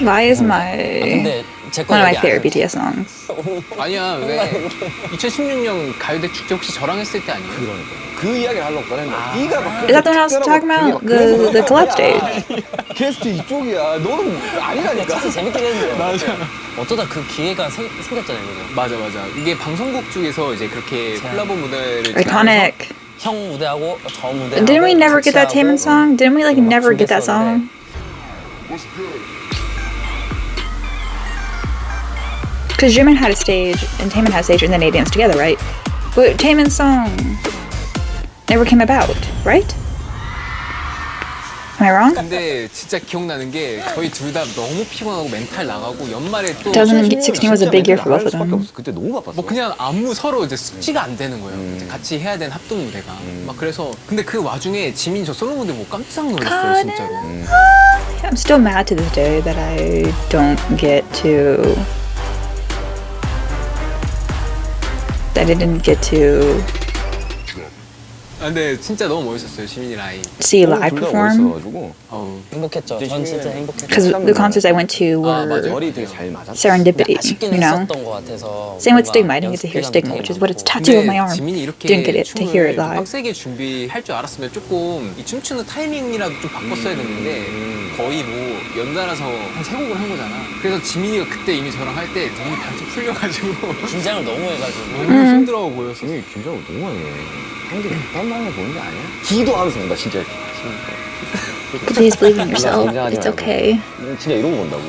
Lie is 아, my 근데 제 one of my 거 favorite BTS songs. 아니야, 왜? 2016년 가요대 축제 혹시 저랑 했을 때 아니에요? 그러니까. 그 이야기를 하려고 꺼냈는데 네가 막 Is that the one I was talking about? The collab stage. 게스트 이쪽이야. 너는 아니라니까. 진짜 재밌긴 했는데. 맞아. 어쩌다 그 기회가 생겼잖아요, 그죠? 맞아. 이게 방송국 쪽에서 이제 그렇게 콜라보 무대를 Iconic. 형 무대하고 저 무대. Didn't we never get that Taemin song? Didn't we like never get that song? Because Jimin had a stage and Taemin had a stage and then they danced together, right? But Taemin's song never came about, right? Am I wrong? 근데 진짜 기억나는 게 저희 둘 다 너무 피곤하고 멘탈 나가고 연말에 또 2016 was a big year for both of 수밖에 them. 없어. 그때 너무 바빴어. 뭐 그냥 아무 서로 이제 숙지가 안 되는 거예요. 이제 같이 해야 되는 합동 무대가. 막 그래서 근데 그 와중에 지민 저 솔로 무대 보고 깜짝 놀랐어요, 진짜로. I'm still mad to this day that I don't get to. That I didn't get to 근데 진짜 너무 멋있었어요, 지민이 라인. see live perform. 행복했죠. 전 진짜 행복했죠. Because the concerts I went to 맞아요. were 머리 되게 잘 맞았어. serendipity, 아쉽긴 you know? 했었던 것 같아서. Same with 뭔가 Stigma. I didn't get to hear 연습 Stigma, 기간도 which is 되게 what it's 많고. tattooed on my arm. 지민이 이렇게 Didn't get it to hear it 춤을 live. 빡세게 준비할 줄 알았으면 조금 이 춤추는 타이밍이라도 좀 바꿨어야 됐는데 거의 뭐 연달아서 한 3곡을 한 거잖아. 그래서 지민이가 그때 이미 저랑 할 때 너무 발좀 풀려가지고 긴장을 너무 해가지고. 너무 힘들어 보였어. 지민이 긴장을 너무 많이 해. 형들이 그딴 방을 보는 게 아니야? 기도하면서 본다 진짜 이렇게. Please believe in yourself. It's okay. 진짜 이러고 본다고.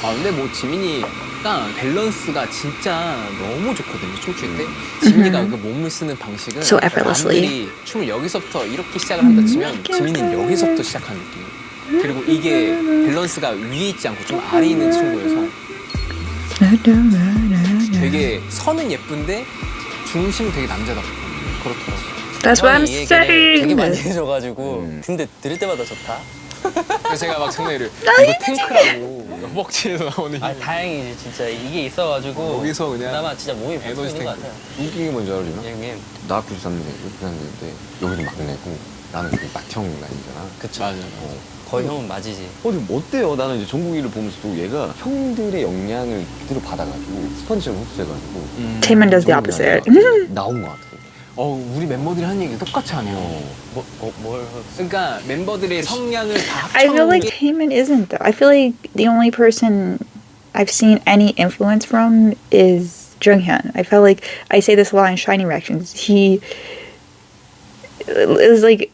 근데 뭐 지민이가 밸런스가 진짜 너무 좋거든요, 춤출 때. 지민이가 그 몸을 쓰는 방식은 So effortlessly. 남들이 춤을 여기서부터 이렇게 시작을 한다 치면 지민이는 여기서부터 시작하는 느낌. 그리고 이게 밸런스가 위에 있지 않고 좀 아래에 있는 친구여서 되게 선은 예쁜데 중심은 되게 남자답고 그렇더라고요. That's what I'm 형이 이 얘기를 되게 많이 saying. 해줘가지고 근데 들을 때마다 좋다. 그래서 제가 막 장난을 이거 탱크라고 허벅지에서 나오는 힘. 다행이지 진짜 이게 있어가지고 여기서 그냥 그나마 진짜 몸이 버티는 에너지 것 탱크. 같아요. 웃긴 게 뭔지 알아, 지민? 형님. 나 93년인데 여기는 막내고 나는 그 맏형 라인이잖아. 그쵸. 맞아. 거의 형은 맞이지. 근데 뭐 어때요? 나는 이제 정국이를 보면서도 얘가 형들의 영향을 그대로 받아가지고 스펀지처럼 흡수해가지고 Taemin does the opposite. 나온 것 같아. 우리 멤버들이 하는 얘기 똑같이 하네요. 뭘 그러니까 멤버들의 성향을 다 I feel 합쳐놓은 like 게 Taemin isn't though. I feel like the only person I've seen any influence from is Junghyun. I felt like I say this a lot in Shiny reactions. He is like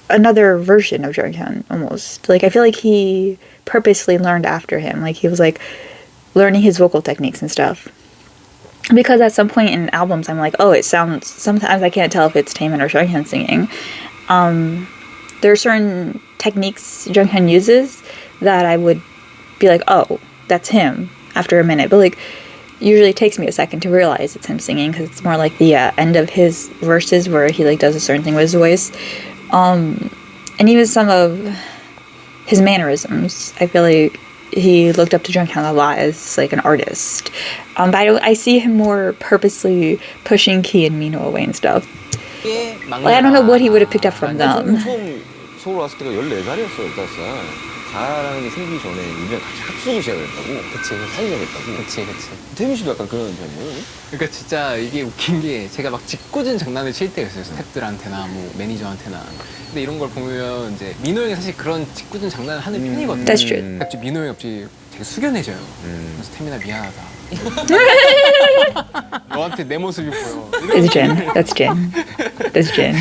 another version of Junghyun almost. Like I feel like he purposely learned after him. Like he was like learning his vocal techniques and stuff. Because at some point in albums, I'm like, oh, it sounds. Sometimes I can't tell if it's Taemin or Junghyun singing. There are certain techniques Junghyun uses that I would be like, oh, that's him after a minute. But like, usually it takes me a second to realize it's him singing because it's more like the end of his verses where he like does a certain thing with his voice. And even some of his mannerisms, I feel like he looked up to Junghyun a lot as like an artist. But I see him more purposely pushing Key and Mino away and stuff. Like I don't know what he would have picked up from them. 처음 서울 왔을 때가 14살이었어, 15살. 자랑이 생기기 전에 우리랑 같이 합숙을 시작했다고. 그치. 사귀자했다고. 그치. 태민 씨도 약간 그런 편이에요? 그러니까 진짜 이게 웃긴 게 제가 막 짓궂은 장난을 칠 때가 있어요. 스태프들한테나 뭐 매니저한테나. 근데 이런 걸 보면 이제 민호 형이 사실 그런 짓궂은 장난을 하는 편이거든요. That's true. 갑자기 민호 형이 갑자기 되게 숙연해져요. 그래서 태민아 미안하다. 너한테 내 모습이 보여. It's Jin. That's Jin. That's Jin.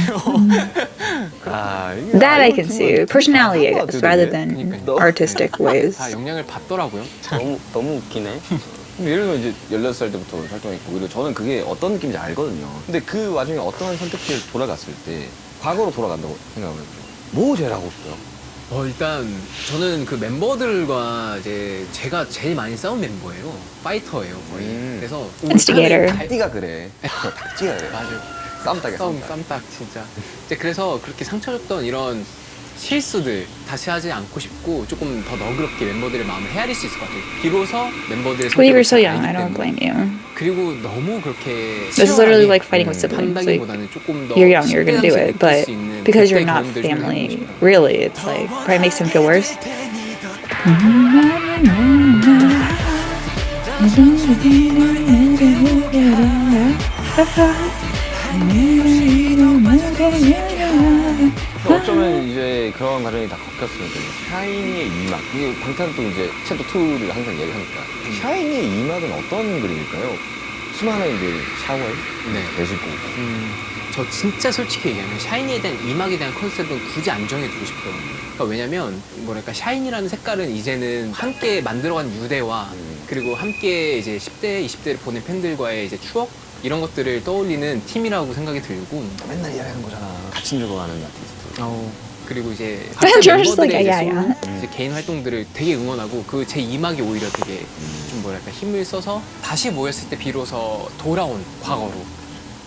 That I can see. Personality, I guess, rather than artistic ways. 다 영향을 받더라고요. 너무 웃기네. 예를 들면 이제 16살 때부터 활동했고, 그리고 저는 그게 어떤 느낌인지 알거든요. 근데 그 와중에 어떤 선택지를 돌아갔을 때, 과거로 돌아간다고 생각하면 뭐 제일 하고 싶어요? 일단 저는 그 멤버들과 이제 제가 제일 많이 싸운 멤버예요. 파이터예요, 거의. 그래서 Instigator. 닭띠가 그래. 닭띠가 그래. 맞아. 쌈딱이야, 쌈딱. 쌈딱 진짜. 이제 그래서 그렇게 상처 줬던 이런 실수들 다시 하지 않고 싶고 조금 더 너그럽게 멤버들의 마음을 헤아릴 수 있을 것 같아요. 비로소 멤버들의 Well, you were 성격을 so 잘 young. 알기 I don't 때문에. blame you. 그리고 너무 그렇게 This is literally like fighting with siblings. Like, 한다기보다는 조금 더 you're young, you're gonna do 10대 it, but 당시에 느낄 수 있는 because 그때 you're not 경험들 좀 해보고 family, 싶어요. really, it's like probably makes him feel worse. 어쩌면 이제 그런 과정이 다 꺾였으니까 샤이니의 이막, 이게 방탄도 이제 챕터 2를 항상 얘기하니까 샤이니의 이막은 어떤 그림일까요? 수많은 이제 샤워에 네. 내실 거고. 저 진짜 솔직히 얘기하면 샤이니에 대한 이막에 대한 컨셉은 굳이 안 정해두고 싶어요. 그러니까 왜냐면 뭐랄까 샤이니라는 색깔은 이제는 함께 만들어간 유대와 그리고 함께 이제 10대, 20대를 보낸 팬들과의 이제 추억 이런 것들을 떠올리는 팀이라고 생각이 들고 맨날 이야기하는 거잖아. 같이 늙어가는 아티스트. 그리고 이제 George's like, 멤버들의 이제 yeah, yeah. 솔로, 이제 개인 활동들을 되게 응원하고 그 제 이막이 오히려 되게 좀 뭐랄까 힘을 써서 다시 모였을 때 비로소 돌아온 과거로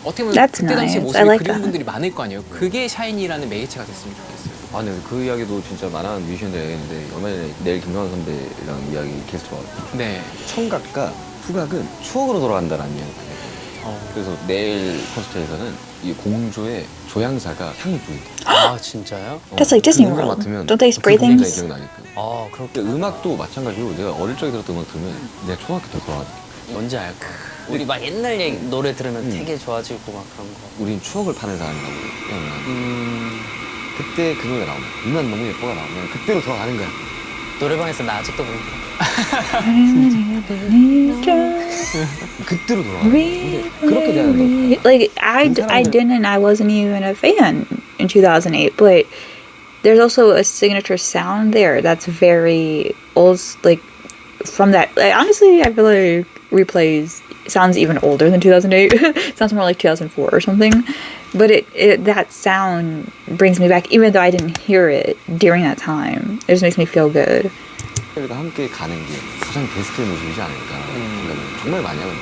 어떻게 보면 That's 그때 당시 nice. 모습을 I like 그리는 that. 분들이 많을 거 아니에요. 그게 샤이니라는 매개체가 됐으면 좋겠어요. 아, 근데 그 이야기도 진짜 많은 뮤지션들이 얘기했는데 얼마 전에 내일 김광현 선배랑 이야기 게스트가 왔고 네. 청각과 후각은 추억으로 돌아간다라는 이야기를 그래서 내일 콘서트에서는 이 공조의 조향사가 향을 뿌린대. 아 진짜요? That's like Disney 그 음악 World. 맡으면 Don't they spray 그 공연장이 things? 기억나니까. 아 그렇게 근데 음악도 마찬가지로 내가 어릴 적에 들었던 음악 들으면 내가 초등학교 때 돌아가. 뭔지 알 거. 우리 막 옛날 얘기, 노래 들으면 되게 좋아지고 막 그런 거. 우린 추억을 파는 사람이라고 태어나. 그때 그 노래가 나오면 누난 너무 예뻐가 나오면 그때로 돌아가는 거야. 노래방에서 나 아직도 부르고. 그때로 돌아가는 거야. 근데 그렇게 돼야 된다. Like I didn't. I wasn't even a fan in 2008, but there's also a signature sound there that's very old. Like from that. Like, honestly, I feel like Replays sounds even older than 2008. It sounds more like 2004 or something. But it that sound brings me back, even though I didn't hear it during that time. It just makes me feel good. 우리가 함께 가는 게 가장 베스트의 모습이지 않을까 생각을 정말 많이 하거든요.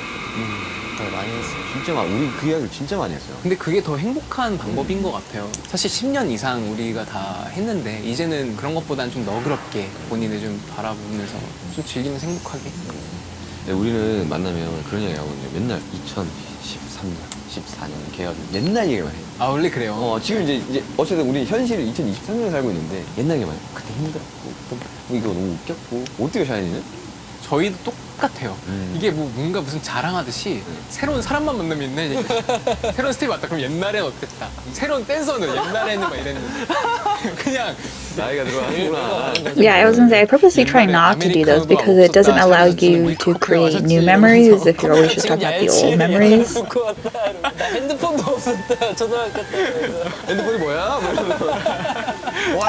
더 많이 했어요. 진짜 우리 그 이야기를 진짜 많이 했어요. 근데 그게 더 행복한 방법인 것 같아요. 사실 10년 이상 우리가 다 했는데 이제는 그런 것보다는 좀 너그럽게 본인을 좀 바라보면서 좀 즐기면서 행복하게. 네, 우리는 만나면 그런 이야기 하거든요. 맨날 2013년, 14년 이렇게 해가지고 옛날 얘기만 해요. 아 원래 그래요? 지금 이제 어쨌든 우리 현실을 2023년에 살고 있는데 옛날 얘기만 해요. 그때 힘들었고 뭐 이거 너무 웃겼고 어때요 샤이니는? 저희도 똑같아요. 이게 뭐 뭔가 무슨 자랑하듯이 새로운 사람만 만나면 옛날 얘기. 새로운 스텝이 왔다. 그럼 옛날엔 어땠다. 새로운 댄서는 옛날에는 막 이랬는데. 그냥 나이가 들어가는구나. Yeah, I was gonna say I purposely try not to do those because it doesn't allow you to create new memories if you're always just talking about the old memories. 나 핸드폰도 없었다. 초등학교 때. 핸드폰이 뭐야?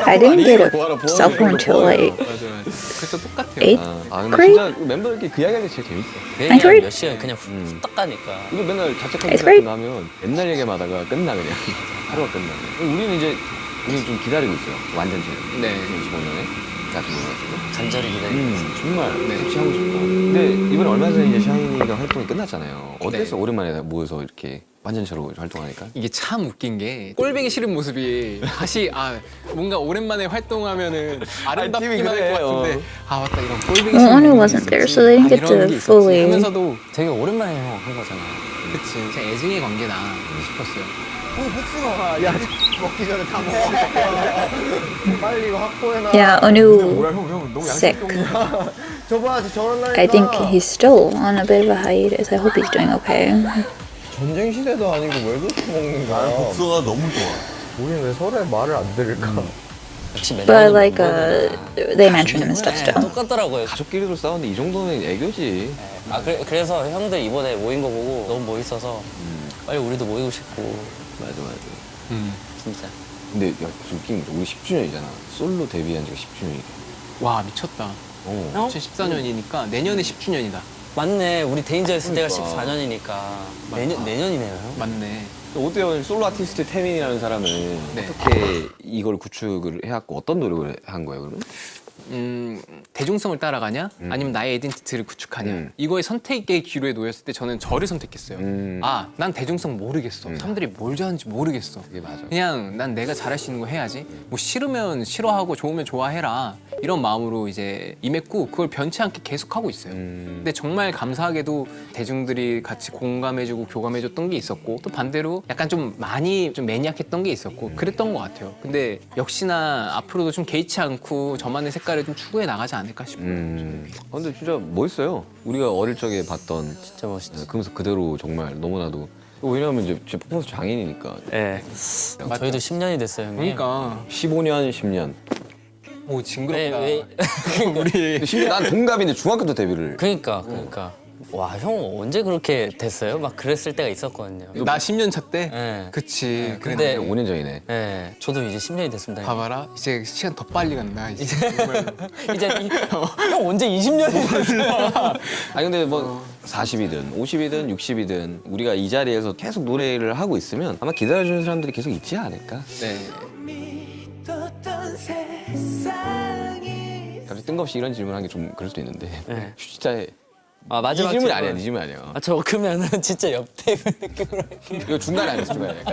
I didn't get a cell phone until like 맞아. 그래서 똑같아요. 8th 근데 grade. 진짜 멤버들끼리 그 이야기하는 게 제일 재밌어. 그냥 그래? 몇 시간 그냥 후딱 가니까. 우리 맨날 자책하기 Eighth grade? 시작하면 옛날 얘기만 하다가 끝나 그냥. 하루가 끝나. 우리는 좀 기다리고 있어요. 완전체를. 네. 2025년에 같은 거 같은 간절히 기다리고 있어요. 정말 같이 하고 싶고. 근데 이번에 얼마 전에 이제 샤이니가 활동이 끝났잖아요. 어땠어? 네. 오랜만에 모여서 이렇게 완전체로 활동하니까. 이게 참 웃긴 게 꼴보기 싫은 모습이 다시 뭔가 오랜만에 활동하면은 아름답기만 할 것 같은데 맞다 이런 꼴보기 Well, 싫은 Anu 부분이 wasn't there, 있었지. so they didn't get 이런 to 게 있었지 fully. 하면서도 되게 오랜만에 형 한 거잖아. 그치 진짜 애증의 관계다 싶었어요. 야, 먹기 전에 다 먹어. 빨리 이거 확보해놔. Yeah, Anu 형 너무 sick. 저번에 저런 날이다. I think he's still on a bit of a hiatus. I hope he's doing okay. 전쟁 시대도 아니고 왜 그렇게 먹는 거야? 나는 복수가 너무 좋아. 우린 왜 서로의 말을 안 들을까? 역시 But like they mentioned him and stuff still. 똑같더라고요. 가족끼리도 싸우는데 이 정도는 애교지. 그래서 형들 이번에 모인 거 보고 너무 멋있어서 빨리 우리도 모이고 싶고. 맞아. 진짜. 근데 야, 웃긴 게 우리 10주년이잖아. 솔로 데뷔한 지가 10주년이래. 와 미쳤다. 2014년이니까 내년에 10주년이다. 맞네. 우리 데인저 했을 때가 14년이니까. 내년이네요. 형. 맞네. 어때요? 솔로 아티스트 태민이라는 사람은 네. 어떻게 이걸 구축을 해왔고 어떤 노력을 한 거예요, 그러면? 대중성을 따라가냐? 아니면 나의 아이덴티티를 구축하냐? 이거의 선택의 기로에 놓였을 때 저는 저를 선택했어요. 아, 난 대중성 모르겠어. 사람들이 뭘 좋아하는지 모르겠어. 그게 맞아. 그냥 난 내가 잘할 수 있는 거 해야지. 뭐 싫으면 싫어하고 좋으면 좋아해라. 이런 마음으로 이제 임했고 그걸 변치 않게 계속하고 있어요. 근데 정말 감사하게도 대중들이 같이 공감해주고 교감해줬던 게 있었고 또 반대로 약간 좀 많이 좀 매니악했던 게 있었고 그랬던 것 같아요. 근데 역시나 앞으로도 좀 개의치 않고 저만의 색깔을 좀 추구해 나가지 않을까 싶어요. 근데 진짜 멋있어요. 우리가 어릴 적에 봤던 진짜 멋있지. 그러면서 그대로 정말 너무나도 왜냐하면 이제 제 퍼포먼스 장인이니까 네. 저희도 10년이 됐어요, 형님. 그러니까 15년, 10년. 오 징그럽다. 우리 심지어 난 동갑인데 중학교 때 데뷔를. 그러니까. 와, 형 언제 그렇게 됐어요? 막 그랬을 때가 있었거든요. 나 10년 차 때? 네. 그치. 근데 5년 전이네. 네, 저도 이제 10년이 됐습니다. 봐봐라. 이제 시간 더 빨리 간다. 이제. 이제 형 언제 20년이 됐어요? 아니 근데 뭐 40이든 50이든 60이든 우리가 이 자리에서 계속 노래를 하고 있으면 아마 기다려주는 사람들이 계속 있지 않을까? 네. 갑자기 뜬금없이 이런 질문한 게 좀 그럴 수도 있는데 네. 진짜 아, 이 마지막 질문 질문. 아니야, 이 질문 아니야. 아, 저 그러면은 진짜 옆 테이블 느낌으로 할게요. 이거 중간에 안 했어, 중간에.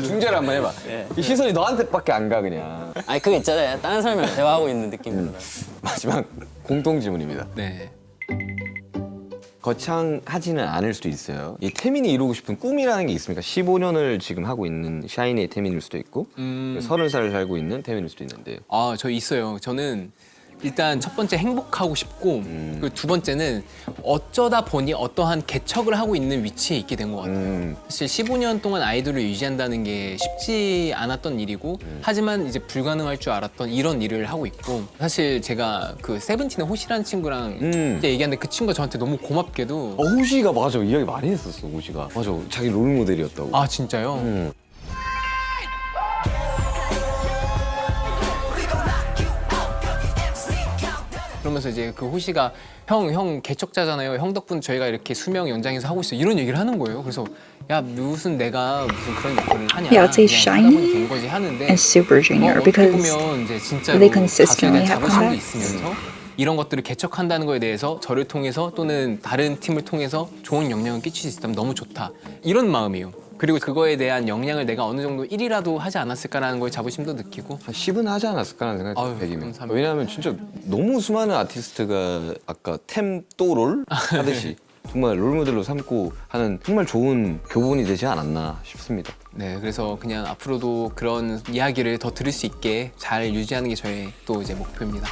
중재를 한번 해봐. 이 시선이 너한테밖에 안 가 그냥. 아니, 그거 있잖아요. 다른 사람이랑 대화하고 있는 느낌으로. 마지막 공통 질문입니다. 네. 거창하지는 않을 수도 있어요. 이 태민이 이루고 싶은 꿈이라는 게 있습니까? 15년을 지금 하고 있는 샤이니의 태민일 수도 있고 30살을 살고 있는 태민일 수도 있는데 아, 저 있어요. 저는 일단 첫 번째 행복하고 싶고 그리고 두 번째는 어쩌다 보니 어떠한 개척을 하고 있는 위치에 있게 된 것 같아요. 사실 15년 동안 아이돌을 유지한다는 게 쉽지 않았던 일이고 하지만 이제 불가능할 줄 알았던 이런 일을 하고 있고 사실 제가 그 세븐틴의 호시라는 친구랑 이제 얘기하는데 그 친구가 저한테 너무 고맙게도 호시가 맞아 이야기 많이 했었어. 호시가 맞아 자기 롤 모델이었다고. 아 진짜요? 그러면서 이제 그 호시가 형 개척자잖아요. 형 덕분 저희가 이렇게 수명 연장해서 하고 있어. 이런 얘기를 하는 거예요. 그래서 야 무슨 내가 무슨 그런 역할을 하냐. Yeah, I'd say 그냥 하다 보니 Shiny 된 거지 하는데 and Super Junior 어떻게 because 보면 이제 진짜로 they consistently 가수에 have 대한 자부심도 comebacks. 있으면서 이런 것들을 개척한다는 거에 대해서 저를 통해서 또는 다른 팀을 통해서 좋은 영향을 끼칠 수 있다면 너무 좋다. 이런 마음이에요. 그리고 그거에 대한 영향을 내가 어느 정도 1이라도 하지 않았을까라는 거에 자부심도 느끼고 한 10은 하지 않았을까라는 생각이 아유, 100이면. 감사합니다. 왜냐하면 진짜 너무 수많은 아티스트가 아까 템 또 롤 하듯이 정말 롤모델로 삼고 하는 정말 좋은 교본이 되지 않았나 싶습니다. 네, 그래서 그냥 앞으로도 그런 이야기를 더 들을 수 있게 잘 유지하는 게 저의 또 이제 목표입니다.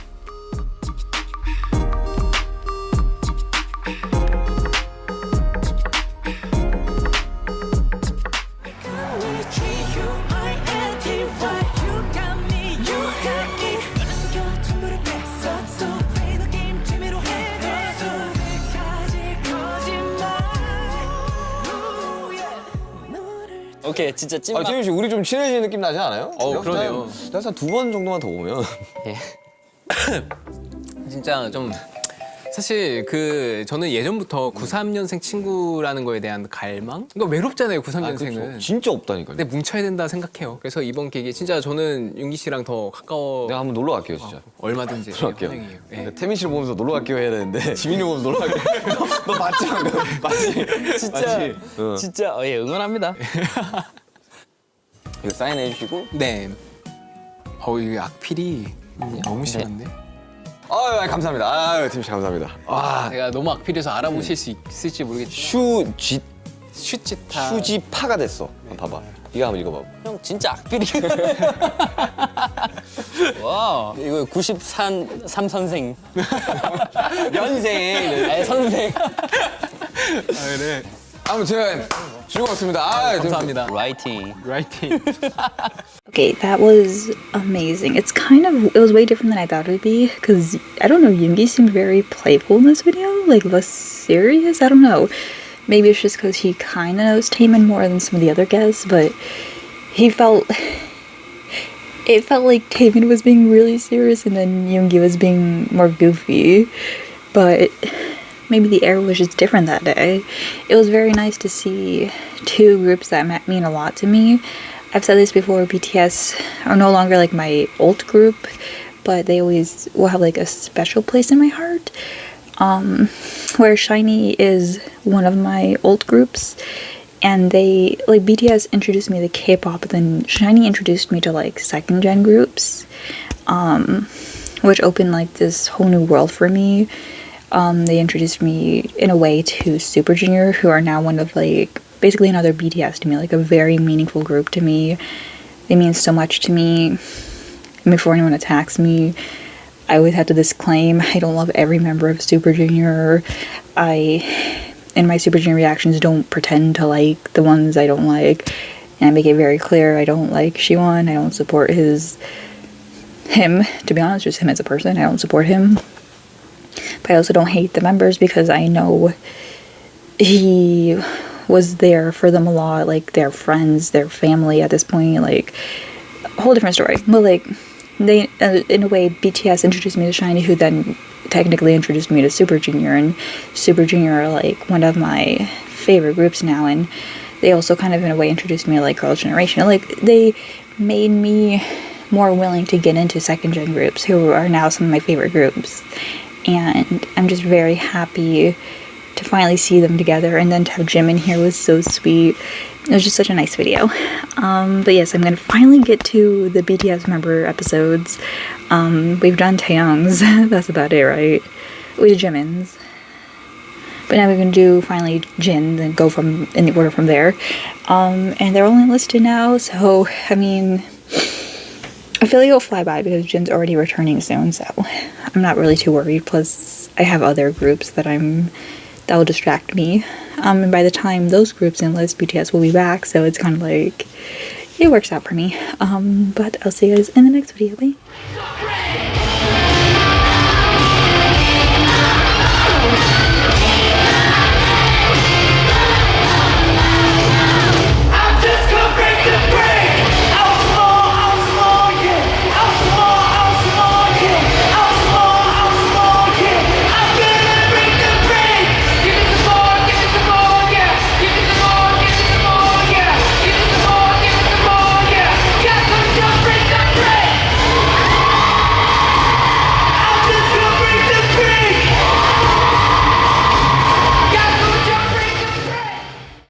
오케이, 진짜 찐막. 태민 씨 우리 좀 친해지는 느낌 나지 않아요? 그러네요. 한 2번 정도만 더 오면. 예. 진짜 좀 사실 그 저는 예전부터 93년생 친구라는 거에 대한 갈망? 그러니까 외롭잖아요, 93년생은. 그렇죠. 진짜 없다니까요. 근데 뭉쳐야 된다 생각해요. 그래서 이번 계기에 진짜 저는 윤기 씨랑 더 가까워 내가 한번 놀러 갈게요, 진짜. 얼마든지 놀러 갈게요. 환영이에요. 예. 근데 태민 씨를 보면서 놀러 갈게요 해야 되는데 지민이 보면서 놀러 갈게요. 너 맞지 방금? 맞지? 진짜, 맞지? 응. 진짜, 예, 응원합니다. 이거 사인해 주시고. 네. 이게 악필이 너무 심한데? 아유, 감사합니다. 아유, 태민 씨 감사합니다. 와, 제가 너무 악필해서 알아보실 수 있을지 모르겠지만 슈찌타 슈지파가 됐어. 봐봐. 이거 한번 읽어봐. 형 진짜 악필이. 와, 이거 93선생. 연생. 아니, 선생. 그래. 아무튼 즐거웠습니다. 아, 감사합니다. 라이팅. 라이팅. Okay, that was amazing. It was way different than I thought it would be because I don't know, Yoongi seemed very playful in this video, like less serious. I don't know. Maybe it's just because he kind of knows Taemin more than some of the other guests, but it felt like Taemin was being really serious and then Yoongi was being more goofy. But maybe the air was just different that day. It was very nice to see two groups that mean a lot to me. I've said this before, BTS are no longer like my old group, but they always will have like a special place in my heart. Where SHINee is one of my old groups, and they, like, BTS introduced me to K-pop, but then SHINee introduced me to like second gen groups, which opened like this whole new world for me. They introduced me in a way to Super Junior, who are now one of like basically another BTS to me, like a very meaningful group to me. They mean so much to me. And before anyone attacks me, I always have to disclaim, I don't love every member of Super Junior. In my Super Junior reactions, don't pretend to like the ones I don't like. And I make it very clear I don't like Siwon. I don't support him, to be honest, just him as a person. I don't support him. But I also don't hate the members because I know he was there for them a lot, like their friends, their family at this point, like a whole different story. But like they, in a way, BTS introduced me to SHINee, who then technically introduced me to Super Junior, and Super Junior are like one of my favorite groups now, and they also kind of in a way introduced me to like Girls' Generation. Like they made me more willing to get into second gen groups, who are now some of my favorite groups, and I'm just very happy to finally see them together, and then to have Jim in here was so sweet. It was just such a nice video. But yes, I'm gonna finally get to the BTS member episodes. We've done Taeyong's, that's about it, right? We did Jimin's. But now we're gonna do finally Jin, and go from in the order from there. And they're only listed now, so I mean, I feel like it'll fly by because Jin's already returning soon, so I'm not really too worried. Plus, I have other groups that will distract me. And by the time those groups enlist, BTS will be back, so it's kind of like, it works out for me. But I'll see you guys in the next video. Bye.